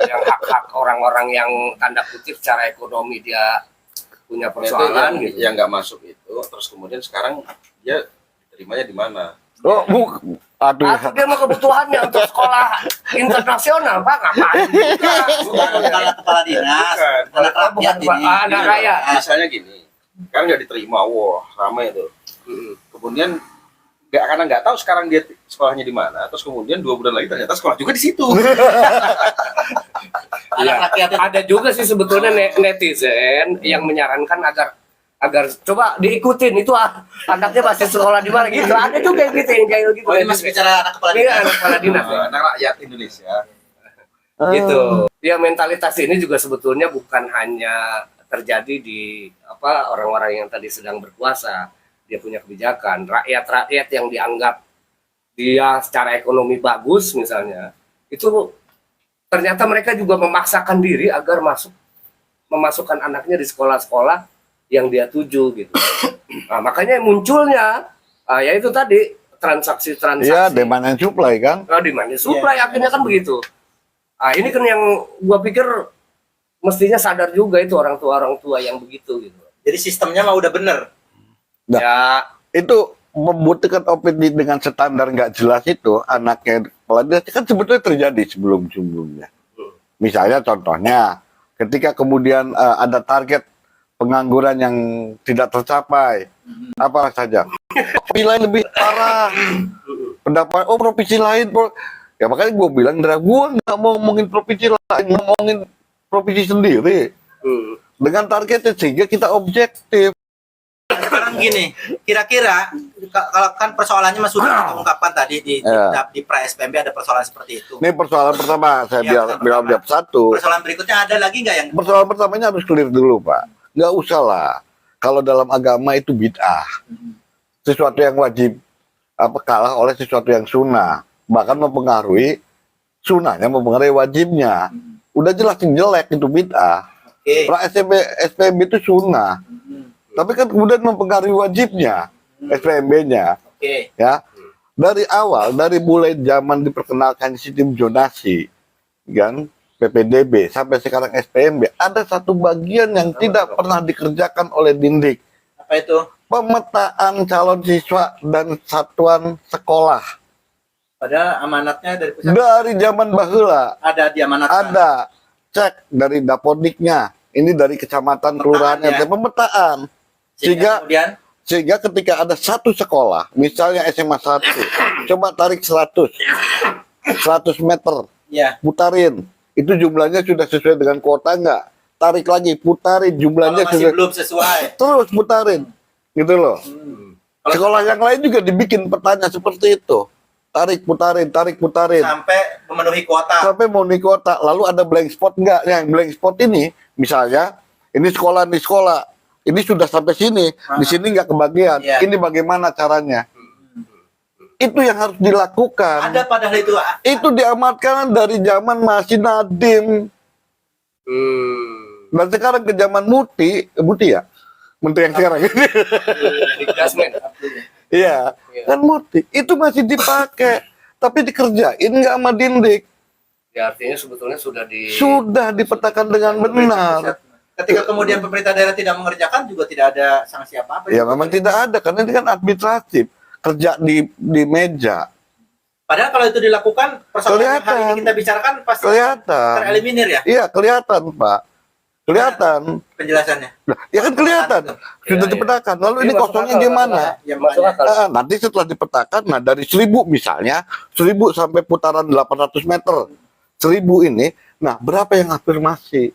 Speaker 3: yang hak-hak orang-orang yang tanda kutip secara ekonomi dia punya persoalan
Speaker 4: Itu
Speaker 3: gitu.
Speaker 4: yang nggak masuk itu, terus kemudian sekarang dia diterimanya di mana?
Speaker 2: Oh, aduh.
Speaker 3: Atau dia mau kebutuhannya untuk sekolah internasional, Pak, ngapain juga?
Speaker 1: Bukan kepala dinas,
Speaker 4: Bukan.
Speaker 1: anak rakyat
Speaker 3: Bukan,
Speaker 1: ini.
Speaker 3: anak rakyat.
Speaker 4: Misalnya gini, kan nggak diterima, wah ramai itu. Kemudian karena nggak tahu sekarang dia sekolahnya di mana, terus kemudian 2 bulan lagi ternyata sekolah juga di situ.
Speaker 3: Iya.
Speaker 1: Anak rakyat itu.
Speaker 3: Ada juga sih sebetulnya netizen yang menyarankan agar coba diikutin itu anaknya masih sekolah di mana gitu. Ada juga yang gitu yang jahil gitu.
Speaker 1: Oh, ini masih bicara anak kepala
Speaker 3: Ini
Speaker 1: dinas.
Speaker 3: anak kepala dinas ya.
Speaker 4: Anak rakyat Indonesia.
Speaker 3: Gitu. Ya mentalitas ini juga sebetulnya bukan hanya terjadi di orang-orang yang tadi sedang berkuasa. Dia punya kebijakan, rakyat-rakyat yang dianggap dia secara ekonomi bagus misalnya, itu ternyata mereka juga memaksakan diri agar memasukkan anaknya di sekolah-sekolah yang dia tuju gitu. Nah, makanya munculnya ya itu tadi transaksi-transaksi.
Speaker 2: Ya, demand and supply kan.
Speaker 3: Demand and supply akhirnya kan begitu. Ini kan yang gua pikir mestinya sadar juga itu orang tua yang begitu gitu.
Speaker 1: Jadi sistemnya mah udah bener.
Speaker 2: Nah,
Speaker 3: Ya
Speaker 2: itu membutuhkan opini dengan standar nggak jelas itu anaknya kepala dinas kan sebetulnya terjadi sebelumnya. Misalnya contohnya ketika kemudian ada target pengangguran yang tidak tercapai, apa saja. Provinsi lain lebih parah. Pendapat, provinsi lain, ya makanya gue bilang, gue nggak mau ngomongin provinsi lain, ngomongin provinsi sendiri. Dengan targetnya sehingga kita objektif.
Speaker 1: Sekarang gini, kira-kira kalau kan persoalannya Mas sudah mengungkapkan tadi di pra SPMB ada persoalan seperti itu.
Speaker 2: Ini persoalan pertama, saya bilang jawab satu.
Speaker 1: Persoalan berikutnya ada lagi nggak yang
Speaker 2: Persoalan pertamanya harus clear dulu, Pak. Nggak usah lah. Kalau dalam agama itu bid'ah. Sesuatu yang wajib kalah oleh sesuatu yang sunnah. Bahkan mempengaruhi sunnahnya, mempengaruhi wajibnya. Udah jelas jelek itu bid'ah. Pra SPMB itu sunnah. Tapi kan kemudian mempengaruhi wajibnya, SPMB-nya. Ya. Dari awal, dari mulai zaman diperkenalkan sistem zonasi, kan, PPDB, sampai sekarang SPMB, ada satu bagian yang tidak pernah dikerjakan oleh Dindik.
Speaker 1: apa itu?
Speaker 2: Pemetaan calon siswa dan satuan sekolah.
Speaker 1: Pada amanatnya dari pusat
Speaker 2: Dari zaman baheula.
Speaker 1: ada diamanatkan.
Speaker 2: Ada. Cek dari Dapodiknya. Ini dari kecamatan, kelurahannya,
Speaker 1: ya.
Speaker 2: Pemetaan.
Speaker 1: Sehingga kemudian
Speaker 2: Sehingga ketika ada satu sekolah, misalnya SMA 1, coba tarik 100 meter,
Speaker 1: ya,
Speaker 2: putarin. Itu jumlahnya sudah sesuai dengan kuota nggak? Tarik lagi, putarin, jumlahnya
Speaker 1: kalau masih belum sesuai.
Speaker 2: Terus putarin. Gitu loh.
Speaker 1: Kalau
Speaker 2: Sekolah yang lain juga dibikin petanya seperti itu. Tarik, putarin, tarik, putarin.
Speaker 1: sampai memenuhi kuota.
Speaker 2: Sampai memenuhi kuota. Lalu ada blank spot nggak? Yang blank spot ini, misalnya, ini sekolah, ini sudah sampai sini, di sini nggak kebagian.
Speaker 1: Iya.
Speaker 2: Ini bagaimana caranya? Itu yang harus dilakukan.
Speaker 1: Ada padahal itu.
Speaker 2: Itu diamatkan dari zaman masih Nadiem. Dan sekarang ke zaman Muti ya? Menteri yang sekarang.
Speaker 3: Gasmen.
Speaker 2: Iya, kan Muti. Itu masih dipakai. Tapi dikerjain nggak sama Dindik.
Speaker 3: Ya artinya sebetulnya
Speaker 2: Sudah dipetakan dengan benar.
Speaker 1: Ketika kemudian pemerintah daerah tidak mengerjakan juga tidak ada sanksi apa-apa.
Speaker 2: Ya memang tidak ada, karena ini kan administratif. Kerja di meja.
Speaker 1: Padahal kalau itu dilakukan, persoalan yang hari ini kita bicarakan pasti
Speaker 2: Kelihatan.
Speaker 1: tereliminir ya
Speaker 2: Iya, kelihatan, Pak. Kelihatan.
Speaker 1: penjelasannya.
Speaker 2: Nah, ya kan kelihatan. Sudah dipetakan. Lalu ini kosongnya gimana?
Speaker 1: Ya,
Speaker 3: masuk
Speaker 1: makanya.
Speaker 3: akal.
Speaker 2: Nanti setelah dipetakan, nah dari 1000 misalnya, 1000 sampai putaran 800 meter. 1000 ini, nah berapa yang afirmasi?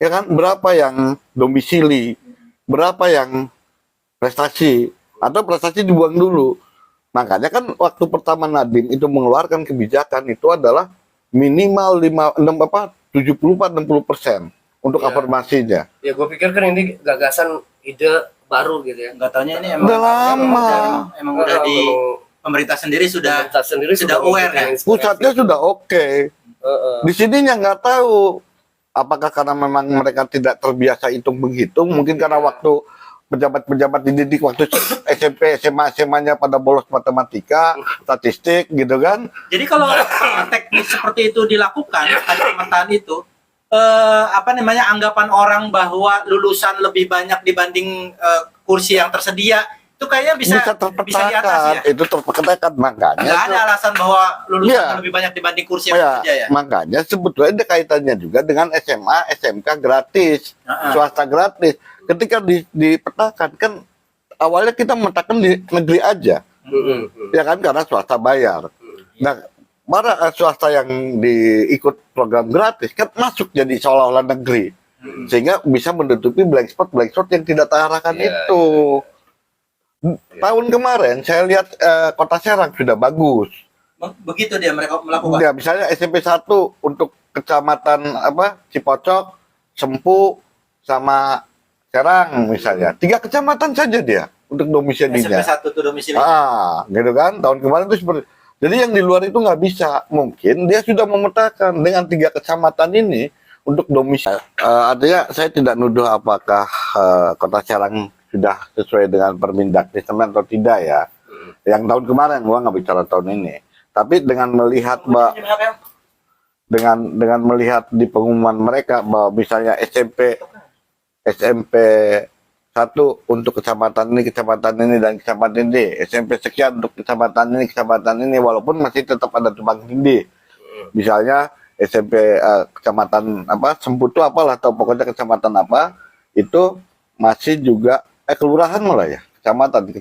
Speaker 2: Ya kan, berapa yang domisili? Berapa yang prestasi? Atau prestasi dibuang dulu. Makanya kan waktu pertama Nadiem itu mengeluarkan kebijakan itu adalah minimal 70-60% untuk
Speaker 3: Ya.
Speaker 2: afirmasinya.
Speaker 3: Ya gue pikir kan ini gagasan ide baru gitu ya.
Speaker 1: Nggak taunya ini emang
Speaker 2: Udah lama.
Speaker 1: emang udah di pemerintah sendiri sudah
Speaker 3: Pemerintah sendiri
Speaker 1: sudah aware ya?
Speaker 3: memberikan
Speaker 2: Pusatnya sudah oke.
Speaker 3: Heeh.
Speaker 2: Di sininya nggak tahu. Apakah karena memang mereka tidak terbiasa hitung menghitung? Mungkin karena waktu pejabat-pejabat dididik waktu SMP, SMA-nya pada bolos matematika, statistik gitu kan.
Speaker 1: Jadi kalau teknis seperti itu dilakukan, ada pemetaan itu, anggapan orang bahwa lulusan lebih banyak dibanding kursi yang tersedia, itu kayaknya bisa di atas ya.
Speaker 2: Itu terpetakan makanya.
Speaker 1: Nggak ada alasan bahwa lulusan
Speaker 2: Iya.
Speaker 1: lebih banyak dibanding kursi yang
Speaker 2: Ya,
Speaker 1: tersedia ya.
Speaker 2: makanya sebetulnya ada kaitannya juga dengan SMA, SMK gratis, swasta gratis. Ketika dipetakan kan awalnya kita memetakan di negeri aja, ya kan, karena swasta bayar. Nah, para swasta yang diikut program gratis kan masuk jadi seolah-olah negeri, sehingga bisa menutupi blank spot yang tidak terarahkan itu. Tahun kemarin saya lihat Kota Serang sudah bagus.
Speaker 1: Begitu dia mereka melakukan.
Speaker 2: Ya, misalnya SMP 1 untuk kecamatan Cipocok, Sempu, sama Serang misalnya. 3 kecamatan saja dia untuk domisilinya.
Speaker 1: SMP 1 tuh domisili.
Speaker 2: Gitu kan. Tahun kemarin itu seperti. Jadi yang di luar itu nggak bisa. Mungkin dia sudah memetakan dengan 3 kecamatan ini untuk domisili. Artinya saya tidak nuduh apakah Kota Serang sudah sesuai dengan Permendagdikbud atau tidak ya. Yang tahun kemarin gua nggak bicara tahun ini. Tapi dengan melihat dengan melihat di pengumuman mereka bahwa misalnya SMP 1 untuk kecamatan ini dan kecamatan ini, SMP sekian untuk kecamatan ini, walaupun masih tetap ada tumpang tindih. Misalnya SMP kecamatan apa Sempu itu apalah atau pokoknya kecamatan apa itu masih juga kelurahan malah ya, kecamatan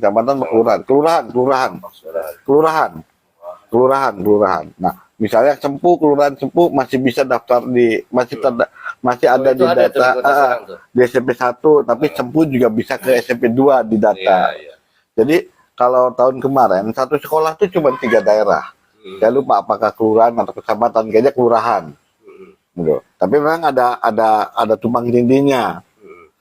Speaker 2: kelurahan. Nah, misalnya Sempu, kelurahan Sempu masih bisa daftar di masih ada
Speaker 3: Itu
Speaker 2: di
Speaker 3: ada tuh
Speaker 2: data
Speaker 3: di Kota Serang tuh.
Speaker 2: di SMP 1, tapi Sempu juga bisa ke SMP 2 di data.
Speaker 3: Iya.
Speaker 2: Jadi kalau tahun kemarin satu sekolah tuh cuma 3 daerah. Saya lupa apakah kelurahan atau kecamatan, kayaknya kelurahan. Gitu. Tapi memang ada tumpang tindihnya.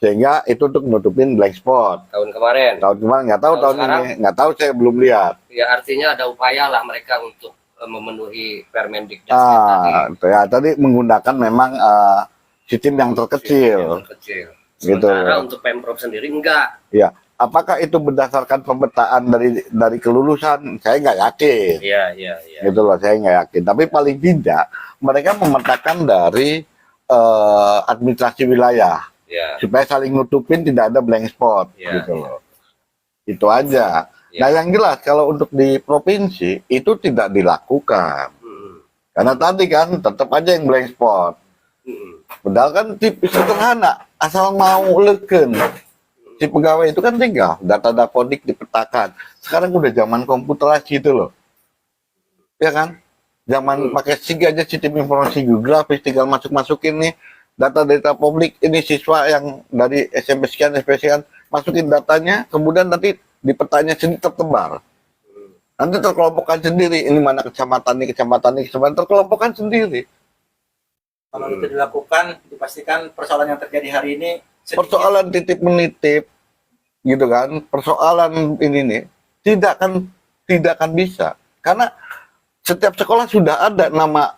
Speaker 2: Sehingga itu untuk nutupin blank spot.
Speaker 3: Tahun kemarin.
Speaker 2: Tahun kemarin nggak tahu, tahun
Speaker 3: sekarang?
Speaker 2: ini nggak tahu, saya belum lihat.
Speaker 3: Ya artinya ada upaya lah mereka untuk memenuhi Permendiknas tadi.
Speaker 2: Ya tadi menggunakan memang sistem yang terkecil.
Speaker 3: Kecil.
Speaker 2: Gitu.
Speaker 3: Sementara untuk Pemprov sendiri enggak.
Speaker 2: Ya, apakah itu berdasarkan pemetaan dari kelulusan? Saya nggak yakin.
Speaker 3: Iya.
Speaker 2: Gitu loh, saya nggak yakin. Tapi paling tidak mereka memetakan dari administrasi wilayah
Speaker 3: Iya.
Speaker 2: supaya saling nutupin, tidak ada blank spot.
Speaker 3: Iya,
Speaker 2: Gitu loh. Itu aja.
Speaker 3: Iya.
Speaker 2: Nah, yang jelas kalau untuk di provinsi itu tidak dilakukan. Karena tadi kan tetap aja yang blank spot. Padahal kan tipis sederhana, asal mau leken. Si pegawai itu kan tinggal data dapodik dipetakan. Sekarang udah zaman komputerasi itu loh. Ya kan? Zaman pakai SIG aja, sistem informasi geografis, tinggal masukin nih data publik, ini siswa yang dari SMP sekian, masukin datanya, kemudian nanti di petanya sendiri tertebar. Nanti terkelompokkan sendiri, ini mana kecamatan ini, terkelompokkan sendiri.
Speaker 1: Kalau itu dilakukan, dipastikan persoalan yang terjadi hari ini sedikit.
Speaker 2: Persoalan titip menitip, gitu kan? Persoalan ini nih tidak akan bisa, karena setiap sekolah sudah ada nama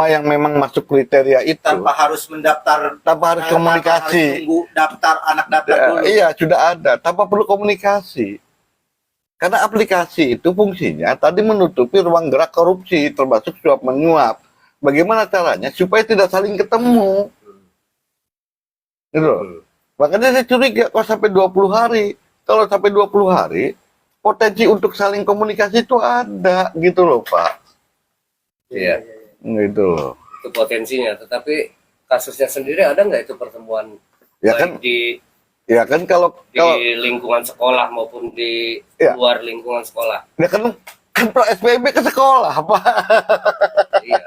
Speaker 2: yang memang masuk kriteria itu
Speaker 1: tanpa harus mendaftar,
Speaker 2: tanpa harus komunikasi.
Speaker 1: harus tunggu daftar anak daftar dulu.
Speaker 2: Iya, sudah ada tanpa perlu komunikasi. Karena aplikasi itu fungsinya tadi menutupi ruang gerak korupsi termasuk suap menyuap. Bagaimana caranya supaya tidak saling ketemu? Gitu loh. Makanya saya curiga kalau sampai 20 hari. Kalau sampai 20 hari, potensi untuk saling komunikasi itu ada gitu loh, Pak.
Speaker 3: Iya.
Speaker 2: Gitu loh.
Speaker 3: Itu potensinya. Tetapi kasusnya sendiri ada nggak itu pertemuan
Speaker 2: Ya
Speaker 3: baik
Speaker 2: kan,
Speaker 3: di
Speaker 2: ya kan kalau
Speaker 3: lingkungan sekolah maupun di
Speaker 2: Ya.
Speaker 3: luar lingkungan sekolah?
Speaker 2: ya kan Pro SPB ke sekolah, Pak.
Speaker 3: Iya.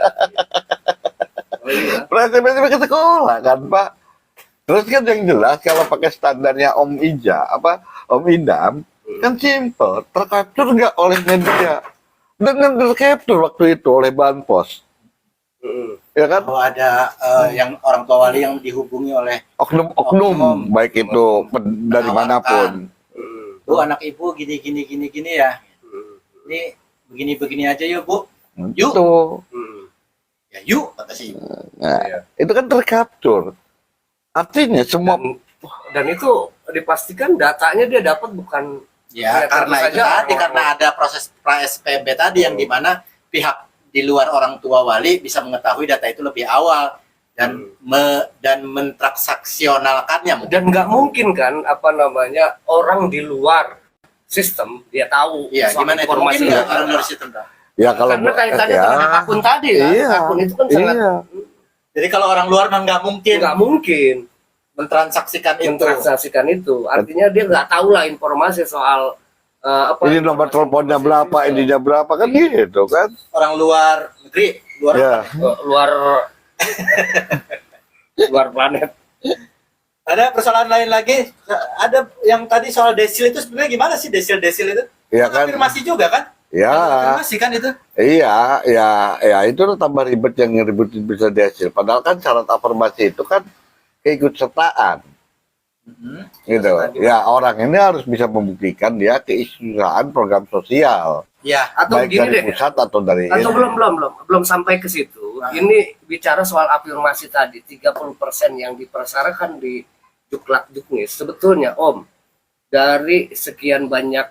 Speaker 3: Oh iya.
Speaker 2: Pro SPB ke sekolah kan, Pak. Terus kan yang jelas kalau pakai standarnya Om Idam, kan simple, tercapture nggak oleh media. Dengan tercapture waktu itu oleh Banpos. Ya kan?
Speaker 1: Kalau ada yang orang tua wali yang dihubungi oleh
Speaker 2: Oknum, baik itu dari manapun.
Speaker 1: Bu, anak ibu gini ya. Ini begini aja yuk, Bu. Yuk.
Speaker 2: Itu.
Speaker 1: Ya yuk, kata si ibu.
Speaker 2: Nah, itu kan tercapture. Artinya semua
Speaker 3: Dan itu dipastikan datanya dia dapat bukan
Speaker 1: Ya,
Speaker 3: Ya,
Speaker 1: karena
Speaker 3: tentu
Speaker 1: itu
Speaker 3: saja
Speaker 1: tadi, karena ada proses pra SPB tadi yang dimana pihak di luar orang tua wali bisa mengetahui data itu lebih awal dan dan mentransaksionalkannya.
Speaker 3: dan nggak mungkin kan orang di luar sistem dia tahu
Speaker 1: Iya,
Speaker 3: soal
Speaker 1: gimana itu? Mungkin
Speaker 3: informasi
Speaker 1: nggak
Speaker 3: yang
Speaker 1: kalau
Speaker 3: ada.
Speaker 1: dari sistem, Bang?
Speaker 2: ya kalau
Speaker 3: Karena kaitannya
Speaker 2: ya,
Speaker 3: dengan akun tadi kan,
Speaker 2: iya,
Speaker 3: akun itu kan sangat
Speaker 2: iya.
Speaker 1: Jadi kalau orang luar mah nggak mungkin mentransaksikan itu.
Speaker 3: mentransaksikan itu. Artinya dia nggak tahu lah informasi soal
Speaker 2: Ini nomor teleponnya berapa, ininya berapa kan gitu kan?
Speaker 1: Orang luar negeri,
Speaker 2: Ya.
Speaker 3: luar luar planet.
Speaker 1: Ada persoalan lain lagi. Ada yang tadi soal desil itu sebenarnya gimana sih desil itu?
Speaker 2: Iya kan?
Speaker 1: Afirmasi juga kan?
Speaker 2: Ya,
Speaker 1: Afirmasi kan itu?
Speaker 2: iya, ya itu udah tambah ribet yang ngeributin bisa dihasil. Padahal kan syarat afirmasi itu kan keikutsertaan. Gitu. Ya orang ini harus bisa membuktikan dia keikutsertaan program sosial.
Speaker 1: Ya.
Speaker 3: Atau
Speaker 2: Baik
Speaker 3: gini
Speaker 2: dari
Speaker 3: deh.
Speaker 2: pusat atau dari
Speaker 3: Atau
Speaker 2: ini.
Speaker 3: belum sampai ke situ. Ini bicara soal afirmasi tadi 30% yang dipersyaratkan di Juklak Juknis. Sebetulnya Om, dari sekian banyak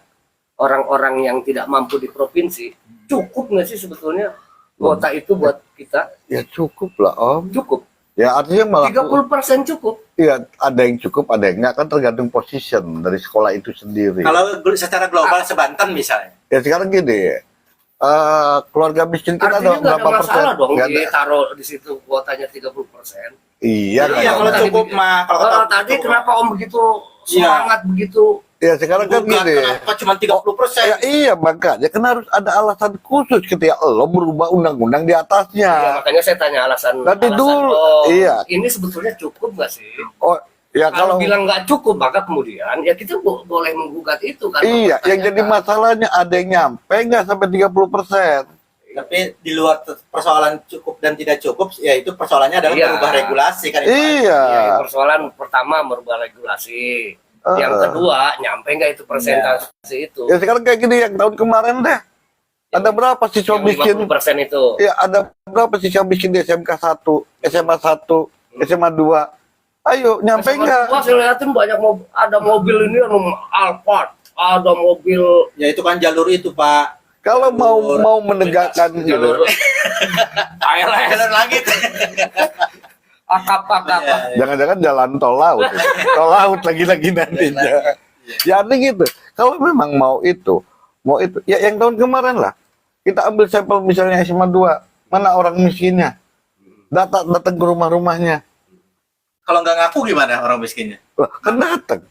Speaker 3: orang-orang yang tidak mampu di provinsi, cukup nggak sih sebetulnya kuota itu buat kita?
Speaker 2: Ya cukup lah Om.
Speaker 3: Cukup.
Speaker 2: Ya artinya malah
Speaker 3: 30% cukup.
Speaker 2: ya ada yang cukup, ada yang enggak, kan tergantung position dari sekolah itu sendiri.
Speaker 1: Kalau secara global Sebanten misalnya.
Speaker 2: Ya sekarang gini, keluarga miskin kita
Speaker 3: Artinya
Speaker 2: ada
Speaker 3: nggak ada
Speaker 2: berapa persen?
Speaker 3: masalah dong
Speaker 2: Nggak ada.
Speaker 3: ditaruh di situ kuotanya 30%.
Speaker 2: Iya, nggak
Speaker 1: Iya,
Speaker 2: ada.
Speaker 1: kalau cukup mah. Kalau
Speaker 3: Oh,
Speaker 1: kata-
Speaker 3: tadi
Speaker 1: cukup,
Speaker 3: kenapa Om begitu
Speaker 1: Iya.
Speaker 3: semangat begitu?
Speaker 2: Ya sekarang kan
Speaker 1: Bukan,
Speaker 2: gini.
Speaker 1: kenapa cuma 30%?
Speaker 2: Ya, iya makanya kan harus ada alasan khusus ketika lo berubah undang-undang di
Speaker 3: Iya,
Speaker 2: atasnya.
Speaker 3: makanya saya tanya alasan.
Speaker 2: Nanti dulu,
Speaker 3: oh,
Speaker 2: iya.
Speaker 3: Ini sebetulnya cukup nggak sih?
Speaker 2: Oh, ya
Speaker 3: Kalau
Speaker 2: kalau
Speaker 3: bilang nggak cukup, maka kemudian ya kita boleh menggugat itu kan.
Speaker 2: iya, yang jadi
Speaker 3: mempertanyakan.
Speaker 2: masalahnya ada yang nyampe nggak sampai 30%.
Speaker 1: Tapi di luar persoalan cukup dan tidak cukup, ya itu persoalannya adalah
Speaker 3: Iya.
Speaker 1: merubah regulasi kan itu.
Speaker 2: Iya.
Speaker 3: Ya, persoalan pertama merubah regulasi. Yang kedua, nyampe nggak itu persentase itu?
Speaker 2: Ya sekarang kayak gini yang tahun kemarin deh. Ada berapa siswa
Speaker 3: Yang
Speaker 2: miskin?
Speaker 3: 50% itu.
Speaker 2: Ya ada berapa siswa miskin di SMK 1, SMA 1, SMA 2? Ayo, nyampe nggak?
Speaker 3: Wah, saya lihatin banyak ada mobil ini Alphard, ada mobil
Speaker 1: Ya itu kan jalur itu, Pak.
Speaker 2: Kalau mau menegakkan gitu.
Speaker 1: Jalur
Speaker 3: ALS,
Speaker 1: lagi.
Speaker 3: akap.
Speaker 1: Iya.
Speaker 2: Jangan-jangan jalan tol laut. Tol laut lagi-lagi nantinya. Ya ini gitu. Kalau memang mau itu, ya yang tahun kemarin lah. Kita ambil sampel misalnya SMA 2, mana orang miskinnya? Datang ke rumah-rumahnya.
Speaker 1: Kalau nggak ngaku gimana orang miskinnya?
Speaker 2: Lah, kan datang.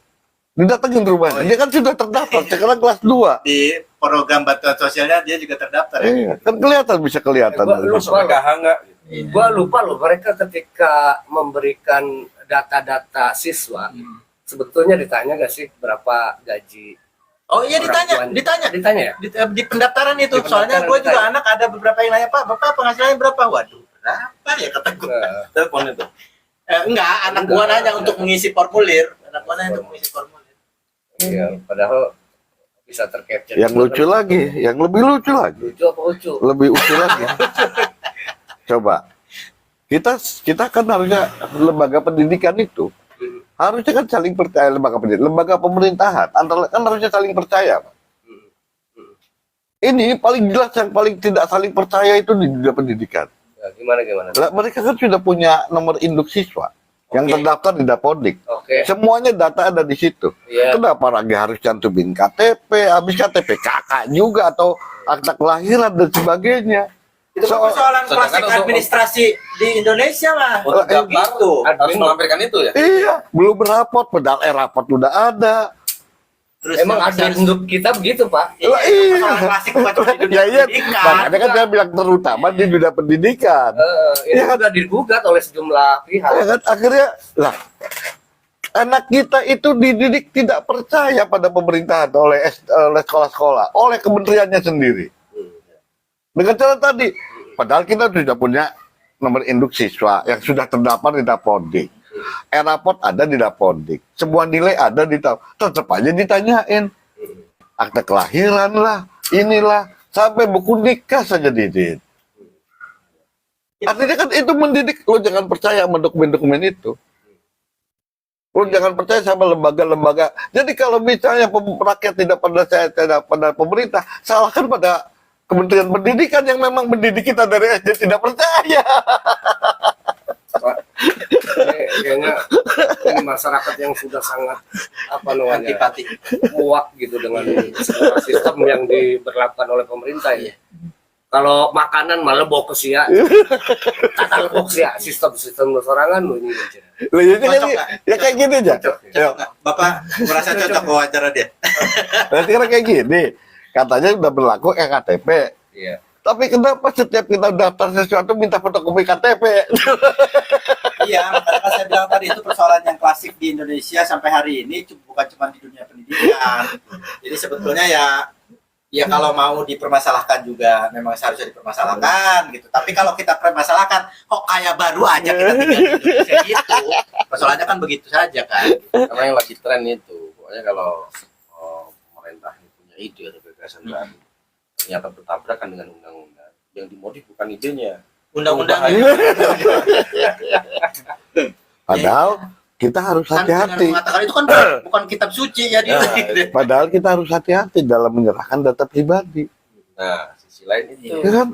Speaker 2: Didatengin rumahnya. Dia kan sudah terdaftar sekarang kelas 2.
Speaker 1: Di program bantuan sosialnya dia juga terdaftar ya.
Speaker 2: Iya, kan bisa kelihatan.
Speaker 3: Lu
Speaker 4: Masuk PKH nggak?
Speaker 3: Gua lupa loh, mereka ketika memberikan data-data siswa, sebetulnya ditanya gak sih berapa gaji?
Speaker 1: Oh iya
Speaker 3: orang
Speaker 1: ditanya.
Speaker 3: Ditanya ya?
Speaker 1: Di pendaftaran itu.
Speaker 3: Di
Speaker 1: Soalnya
Speaker 3: pendaftaran
Speaker 1: gue juga
Speaker 3: ditanya.
Speaker 1: anak ada beberapa yang nanya, Pak, Bapak penghasilannya berapa? Waduh, berapa ya kata gue.
Speaker 3: Nah,
Speaker 4: Telepon itu.
Speaker 1: Enggak, anak
Speaker 3: Enggak.
Speaker 1: gua nanya untuk mengisi formulir. Anak gua nanya untuk mengisi formulir.
Speaker 3: iya, padahal bisa tercapture.
Speaker 2: Yang lucu lagi, yang lebih lucu lagi.
Speaker 3: Lucu apa lucu?
Speaker 2: Lebih lucu lagi. Coba. Kita kan harusnya lembaga pendidikan itu harusnya kan saling percaya, lembaga pemerintahan kan harusnya saling percaya, Pak. Ini paling jelas yang paling tidak saling percaya itu di dunia pendidikan.
Speaker 3: Ya, gimana?
Speaker 2: Lah, mereka kan sudah punya nomor induk siswa yang
Speaker 3: Oke.
Speaker 2: terdaftar di Dapodik.
Speaker 3: Oke.
Speaker 2: Semuanya data ada di situ.
Speaker 3: Iya.
Speaker 2: Kenapa lagi harus cantumin KTP, habis KTP kakak juga atau akta kelahiran dan sebagainya.
Speaker 1: Itu kan persoalan klasik
Speaker 4: sedangkan untuk-
Speaker 1: administrasi di Indonesia mah.
Speaker 4: Untuk
Speaker 1: Kayak
Speaker 4: daftar
Speaker 1: gitu.
Speaker 4: harus melampirkan itu ya.
Speaker 2: Iya, belum rapot, padahal rapot udah ada.
Speaker 1: Terus
Speaker 3: Emang
Speaker 1: yang
Speaker 3: ada
Speaker 1: harus-
Speaker 3: induk kita begitu, Pak?
Speaker 1: Iya,
Speaker 2: Iya.
Speaker 1: persoalan klasik bukan cuma di dunia
Speaker 2: Ya iya,
Speaker 1: pendidikan.
Speaker 2: makanya kan saya bilang terutama di dunia pendidikan.
Speaker 3: Ini
Speaker 2: Iya.
Speaker 3: sudah digugat oleh sejumlah pihak.
Speaker 2: Ya kan akhirnya lah anak kita itu dididik tidak percaya pada pemerintahan oleh sekolah-sekolah, oleh kementeriannya sendiri. Dengan cara tadi, padahal kita sudah punya nomor induk siswa yang sudah terdaftar di Dapodik. Rapot ada di Dapodik. Semua nilai ada di tetap aja ditanyain. Akta kelahiran lah, inilah, sampai buku nikah saja didit. Artinya kan itu mendidik, lo jangan percaya sama dokumen-dokumen itu. Lo jangan percaya sama lembaga-lembaga. Jadi kalau misalnya rakyat tidak pada pemerintah, salahkan pada Kementerian Pendidikan yang memang mendidik kita dari SD tidak percaya.
Speaker 3: Pak. Kayaknya ini masyarakat yang sudah sangat
Speaker 1: Antipati.
Speaker 3: muak gitu dengan semua sistem yang diberlakukan oleh pemerintah ya. Kalau makanan malah bawa ke sia, tata lebok sia, sistem sorangan loh ini.
Speaker 2: Loh, ya,
Speaker 1: Cocok nggak?
Speaker 2: ya kayak gini aja.
Speaker 3: Cocok.
Speaker 2: Ya,
Speaker 1: Bapak merasa cocok wawancara dia.
Speaker 2: nanti kan kayak gini. Katanya udah berlaku KTP.
Speaker 3: Iya.
Speaker 2: Tapi kenapa setiap kita daftar sesuatu minta fotokopi KTP?
Speaker 1: Iya, makanya kan saya bilang tadi itu persoalan yang klasik di Indonesia sampai hari ini bukan cuma di dunia pendidikan. Jadi sebetulnya ya kalau mau dipermasalahkan juga memang seharusnya dipermasalahkan gitu. Tapi kalau kita permasalahkan kok kayak baru aja kita tinggal di Indonesia gitu. Persoalannya kan begitu saja kan.
Speaker 4: Karena yang lagi tren itu, pokoknya kalau pemerintah punya ide atau gagasan baru, ternyata bertabrakan dengan undang-undang yang dimodif bukan idenya.
Speaker 1: Undang-undang
Speaker 2: Padahal kita harus
Speaker 1: kan dengan
Speaker 2: hati-hati.
Speaker 1: mengatakan itu kan bukan kitab suci jadi.
Speaker 4: Nah,
Speaker 2: Padahal kita harus hati-hati dalam menyerahkan data pribadi.
Speaker 4: Nah, sisi lain itu.
Speaker 2: Ya kan?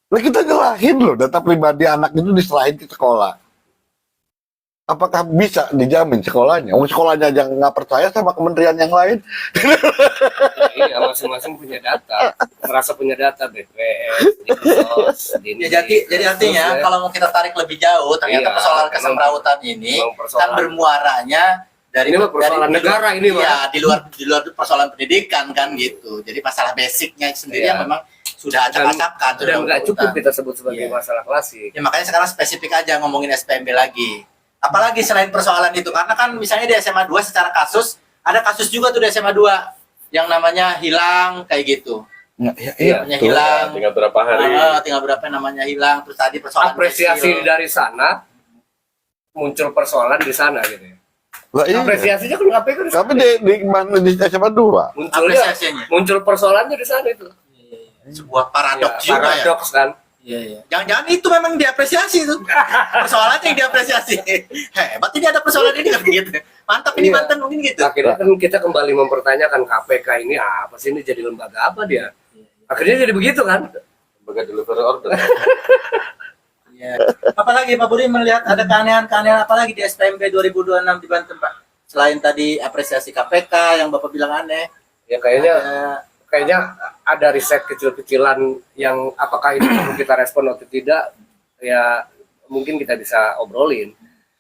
Speaker 2: Lah kita nyerahin loh data pribadi anak itu diserahin ke sekolah. apakah bisa dijamin sekolahnya? Sekolahnya aja nggak percaya sama kementerian yang lain.
Speaker 3: Iya, masing-masing punya data, merasa punya data BPS, Dinsos,
Speaker 1: Ya, jadi artinya kalau mau kita tarik lebih jauh, ternyata
Speaker 3: Iya,
Speaker 1: persoalan
Speaker 3: memang
Speaker 1: kesemrawutan ini
Speaker 3: memang
Speaker 1: kan
Speaker 3: persoalan.
Speaker 1: bermuaranya dari
Speaker 3: Ini mah persoalan negara ini, Pak.
Speaker 1: Iya, di luar persoalan pendidikan kan gitu. Jadi masalah basicnya sendiri
Speaker 3: Iya.
Speaker 1: yang memang sudah acak-acakan,
Speaker 3: sudah nggak cukup
Speaker 1: urutan.
Speaker 3: kita sebut sebagai
Speaker 1: Iya.
Speaker 3: masalah klasik.
Speaker 1: Ya makanya sekarang spesifik aja ngomongin SPMB lagi. Apalagi selain persoalan itu, karena kan misalnya di SMA 2 secara kasus, ada kasus juga tuh di SMA 2 yang namanya hilang kayak gitu.
Speaker 3: Iya,
Speaker 1: Namanya
Speaker 2: betul.
Speaker 1: hilang.
Speaker 4: Tinggal berapa hari.
Speaker 1: Tinggal berapa namanya hilang. Terus tadi persoalan
Speaker 3: Apresiasi
Speaker 1: kecil.
Speaker 3: dari sana muncul persoalan di sana gitu ya.
Speaker 2: Lah, iya.
Speaker 3: Apresiasinya kan KPK di sana.
Speaker 2: Tapi di mana di SMA 2?
Speaker 3: munculnya
Speaker 1: apresiasinya.
Speaker 3: muncul persoalannya di sana itu.
Speaker 1: Sebuah paradoks
Speaker 3: Ya,
Speaker 1: juga ya.
Speaker 3: paradoks kan.
Speaker 1: Iya. Jangan-jangan itu memang diapresiasi tuh. Persoalannya yang diapresiasi. Hebat ini ada persoalan ini kan gitu. Mantap ini
Speaker 3: Iya.
Speaker 1: mantan mungkin gitu.
Speaker 3: Akhirnya kan kita kembali mempertanyakan KPK ini apa sih, ini jadi lembaga apa dia? Akhirnya jadi begitu kan?
Speaker 4: Lembaga delivery order.
Speaker 1: Iya. Apalagi Pak Budi melihat ada keanehan-keanehan apalagi di SPMB 2026 di Banten Pak? Selain tadi apresiasi KPK yang Bapak bilang aneh.
Speaker 3: Ya kayaknya
Speaker 1: ada-
Speaker 3: ada riset kecil-kecilan yang apakah itu perlu kita respon atau tidak, ya mungkin kita bisa obrolin.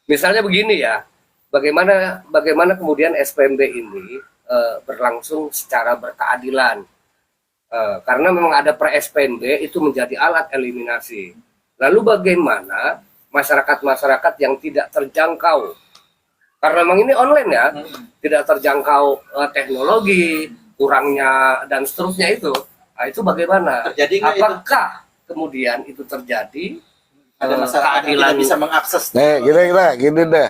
Speaker 3: Misalnya begini ya, bagaimana kemudian SPMB ini berlangsung secara berkeadilan. Karena memang ada pre-SPMB itu menjadi alat eliminasi. Lalu bagaimana masyarakat-masyarakat yang tidak terjangkau, karena memang ini online ya, tidak terjangkau teknologi, kurangnya dan seterusnya itu. Nah, itu bagaimana?
Speaker 1: Terjadi nggak itu?
Speaker 3: Apakah kemudian itu terjadi
Speaker 1: ada masalah yang tidak bisa mengakses.
Speaker 2: Gini deh.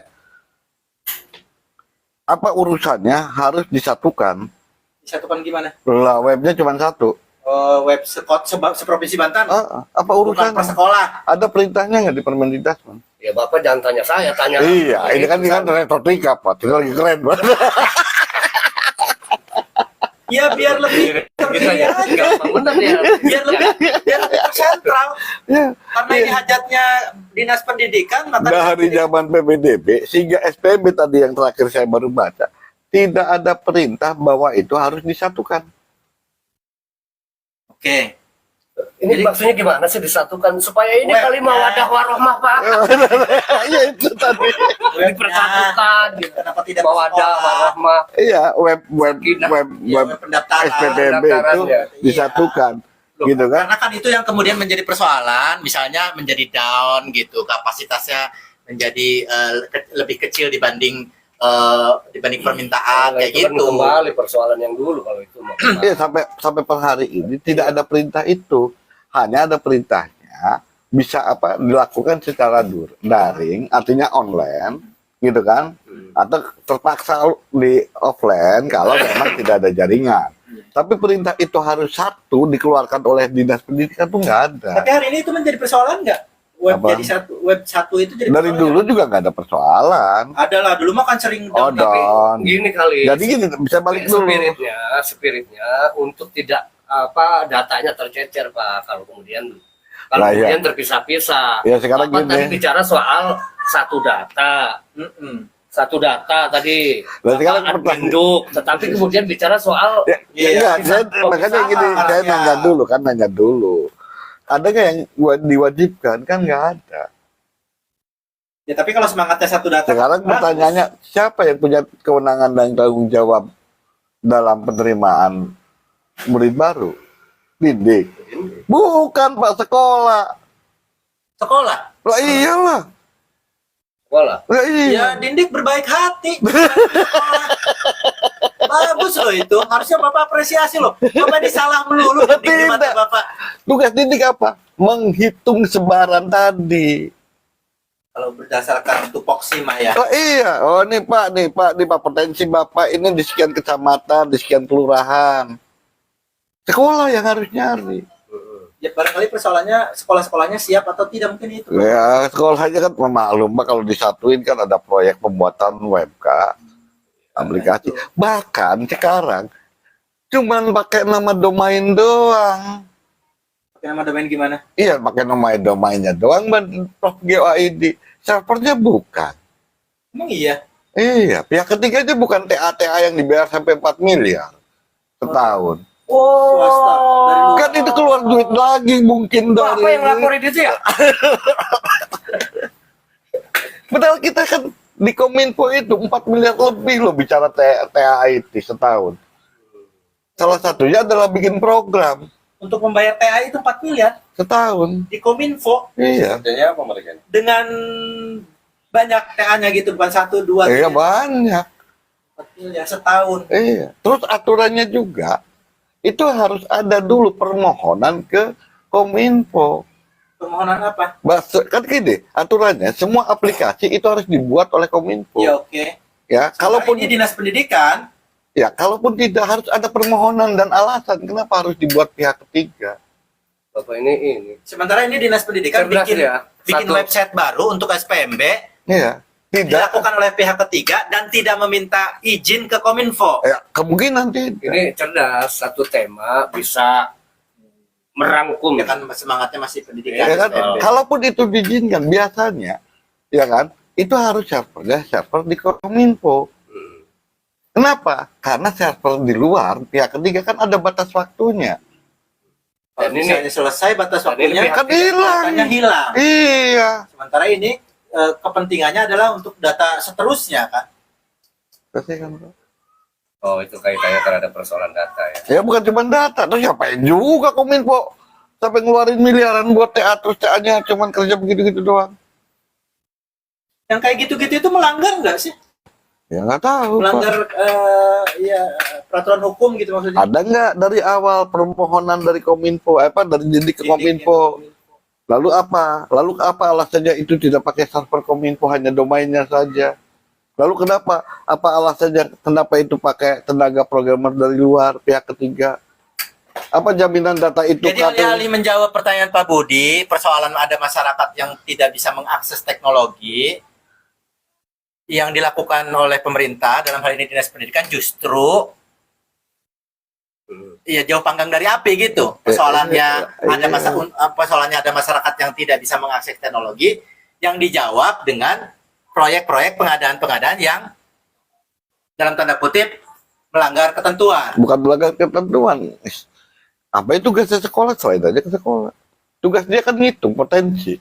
Speaker 2: Apa urusannya harus disatukan?
Speaker 1: Disatukan gimana?
Speaker 2: Lah, webnya cuma satu.
Speaker 1: Web seprovinsi Banten.
Speaker 2: Apa
Speaker 1: Bukan
Speaker 2: urusannya?
Speaker 1: per sekolah.
Speaker 2: Ada perintahnya nggak di Permendikbud?
Speaker 3: Ya Bapak jangan tanya saya, tanya.
Speaker 2: Iya, ini kan retorika, Pak. Itu lagi keren, Pak.
Speaker 1: Ya biar lebih terlihat aja.
Speaker 3: Benar ya.
Speaker 1: biar lebih sentral.
Speaker 2: Ya,
Speaker 1: Karena ini hajatnya dinas pendidikan, maka
Speaker 2: dari zaman PPDB sehingga SPMB tadi yang terakhir saya baru baca, tidak ada perintah bahwa itu harus disatukan.
Speaker 1: Oke.
Speaker 3: Ini maksudnya gimana sih disatukan supaya ini
Speaker 1: Webnya.
Speaker 3: kalimat wadah warohmah Pak
Speaker 2: Ya itu tadi.
Speaker 3: dipersatukan gitu.
Speaker 1: Kenapa tidak
Speaker 3: Mawadah
Speaker 1: sekolah?
Speaker 3: warohmah.
Speaker 2: Iya, web
Speaker 1: Ya, web pendaftaran.
Speaker 2: SPPB itu
Speaker 3: pendaftarannya.
Speaker 2: disatukan,
Speaker 1: Loh,
Speaker 2: gitu kan?
Speaker 1: Karena kan itu yang kemudian menjadi persoalan, misalnya menjadi down gitu, kapasitasnya menjadi lebih kecil dibanding permintaan
Speaker 3: Nah,
Speaker 1: kayak
Speaker 3: itu kan
Speaker 1: gitu.
Speaker 3: kembali persoalan yang dulu kalau itu mau.
Speaker 2: Iya, sampai per hari ini tidak ada perintah itu, hanya ada perintahnya bisa dilakukan secara daring, artinya online, gitu kan? Atau terpaksa di offline kalau memang tidak ada jaringan. Tapi perintah itu harus satu dikeluarkan oleh dinas pendidikan tuh nggak ada.
Speaker 1: Tapi hari ini itu menjadi persoalan nggak? Web
Speaker 2: Apa?
Speaker 1: jadi web satu itu jadi
Speaker 2: Dari
Speaker 1: persoalan
Speaker 2: dulu juga nggak ada persoalan.
Speaker 1: nggak? Ada lah, dulu mah kan sering
Speaker 2: Oh,
Speaker 1: down, tapi
Speaker 2: down.
Speaker 3: Gini kali.
Speaker 2: Jadi gini, bisa balik dulu.
Speaker 3: Spiritnya untuk tidak datanya tercecer Pak, kalau kemudian
Speaker 2: Lah, iya.
Speaker 3: terpisah-pisah.
Speaker 2: Ya, sekarang
Speaker 3: Bapak
Speaker 2: gini.
Speaker 3: tadi bicara soal satu data. Satu data tadi.
Speaker 2: Lah, sekarang
Speaker 3: Adminduk, tetapi kemudian bicara soal
Speaker 2: Ya,
Speaker 1: Iya,
Speaker 2: enggak, makanya gini, saya
Speaker 1: ya.
Speaker 2: nanya dulu. Ada nggak yang diwajibkan? Kan nggak ada.
Speaker 1: ya tapi kalau semangatnya satu data.
Speaker 2: Sekarang
Speaker 1: bagus.
Speaker 2: pertanyaannya, siapa yang punya kewenangan dan tanggung jawab dalam penerimaan murid baru? Didik. Bukan Pak, sekolah.
Speaker 1: Sekolah.
Speaker 2: Lah iyalah.
Speaker 3: sekolah.
Speaker 2: Lah iya.
Speaker 1: Ya Dindik berbaik hati. Bagus loh itu. Harusnya Bapak apresiasi loh. Bapak disalah melulu Dindik di mata
Speaker 2: Tidak.
Speaker 1: Bapak.
Speaker 2: Tugas didik apa? Menghitung sebaran tadi.
Speaker 1: Kalau berdasarkan tupoksi mah ya.
Speaker 2: Oh iya, nih Pak, potensi Bapak ini di sekian kecamatan, di sekian kelurahan. Sekolah yang harus nyari.
Speaker 1: Ya barangkali persoalannya sekolah-sekolahnya siap atau tidak mungkin itu.
Speaker 2: Ya, sekolahnya kan memaklum, Pak, kalau disatuin kan ada proyek pembuatan webk, aplikasi. Bahkan sekarang cuman pakai nama domain doang.
Speaker 1: Pakai nama domain gimana?
Speaker 2: Iya, pakai nama domainnya doang, Prof. GOID. Servernya bukan.
Speaker 1: Emang iya.
Speaker 2: Iya, pihak ketiga itu bukan TA yang dibayar sampai 4 miliar setahun.
Speaker 1: Swasta dari luar.
Speaker 2: Kan itu keluar duit lagi mungkin dari.
Speaker 3: Apa yang laporin itu ya?
Speaker 2: Padahal kita kan di Kominfo itu 4 miliar lebih loh bicara TA IT setahun. Salah satunya adalah bikin program
Speaker 1: Untuk membayar TAI itu 4 miliar
Speaker 2: setahun.
Speaker 1: di Kominfo
Speaker 2: Iya.
Speaker 4: Kerjanya apa mereka?
Speaker 1: dengan banyak TA-nya gitu, bukan 1, 2,
Speaker 2: Iya
Speaker 1: 3,
Speaker 2: banyak.
Speaker 1: 4 miliar setahun.
Speaker 2: Iya. Terus aturannya juga itu harus ada dulu permohonan ke Kominfo.
Speaker 1: Permohonan apa?
Speaker 2: Kan gini, aturannya semua aplikasi itu harus dibuat oleh Kominfo.
Speaker 1: Ya oke.
Speaker 2: Ya,
Speaker 1: Kalaupun
Speaker 2: kalaupun
Speaker 1: ini dinas pendidikan,
Speaker 2: ya kalaupun tidak harus ada permohonan dan alasan kenapa harus dibuat pihak ketiga.
Speaker 3: Bapak ini.
Speaker 1: sementara ini dinas pendidikan
Speaker 3: Cerdas
Speaker 1: bikin
Speaker 3: ya.
Speaker 1: bikin
Speaker 3: Satu.
Speaker 1: website baru untuk SPMB
Speaker 2: Iya. Tidak.
Speaker 1: dilakukan oleh pihak ketiga dan tidak meminta izin ke Kominfo.
Speaker 2: Ya, kemungkinan tidak.
Speaker 3: Ini cerdas, satu tema bisa merangkum.
Speaker 1: Ya kan semangatnya masih pendidikan.
Speaker 2: Ya kan?
Speaker 1: SPMB.
Speaker 2: Kalaupun itu diizinkan biasanya, ya kan? Itu harus server di Kominfo. Kenapa? Karena server di luar pihak ketiga kan ada batas waktunya.
Speaker 1: Kalau
Speaker 3: Dan ini-
Speaker 1: misalnya selesai batas
Speaker 3: dan ini
Speaker 1: waktunya,
Speaker 3: pihak
Speaker 2: Kan hilang.
Speaker 1: datanya hilang.
Speaker 2: Iya.
Speaker 1: Sementara ini kepentingannya adalah untuk data seterusnya kan.
Speaker 2: Pasti kan, Bro.
Speaker 3: Oh, itu kaitannya terhadap persoalan data ya.
Speaker 2: Ya bukan cuma data, terus ngapain juga Kominfo sampai ngeluarin miliaran buat TA, terus TA-nya cuma kerja begitu-gitu doang.
Speaker 1: Yang kayak gitu-gitu itu melanggar nggak sih?
Speaker 2: Ya nggak tahu. Pak.
Speaker 1: Melanggar ya peraturan hukum gitu maksudnya.
Speaker 2: Ada nggak dari awal permohonan dari Kominfo, dari didik ke Kominfo? Lalu apa? Lalu apa alasannya itu tidak pakai server Kominfo, hanya domainnya saja? Lalu kenapa? Apa alasannya kenapa itu pakai tenaga programmer dari luar, pihak ketiga? Apa jaminan data itu?
Speaker 1: Jadi alih-alih menjawab pertanyaan Pak Budi, persoalan ada masyarakat yang tidak bisa mengakses teknologi, yang dilakukan oleh pemerintah dalam hal ini dinas pendidikan justru ya jauh panggang dari api gitu. Persoalannya persoalannya ada masyarakat yang tidak bisa mengakses teknologi, yang dijawab dengan proyek-proyek pengadaan-pengadaan yang dalam tanda kutip melanggar ketentuan.
Speaker 2: Bukan melanggar ketentuan. Apa itu tugasnya sekolah? Selain aja ke sekolah. Tugas dia kan ngitung potensi.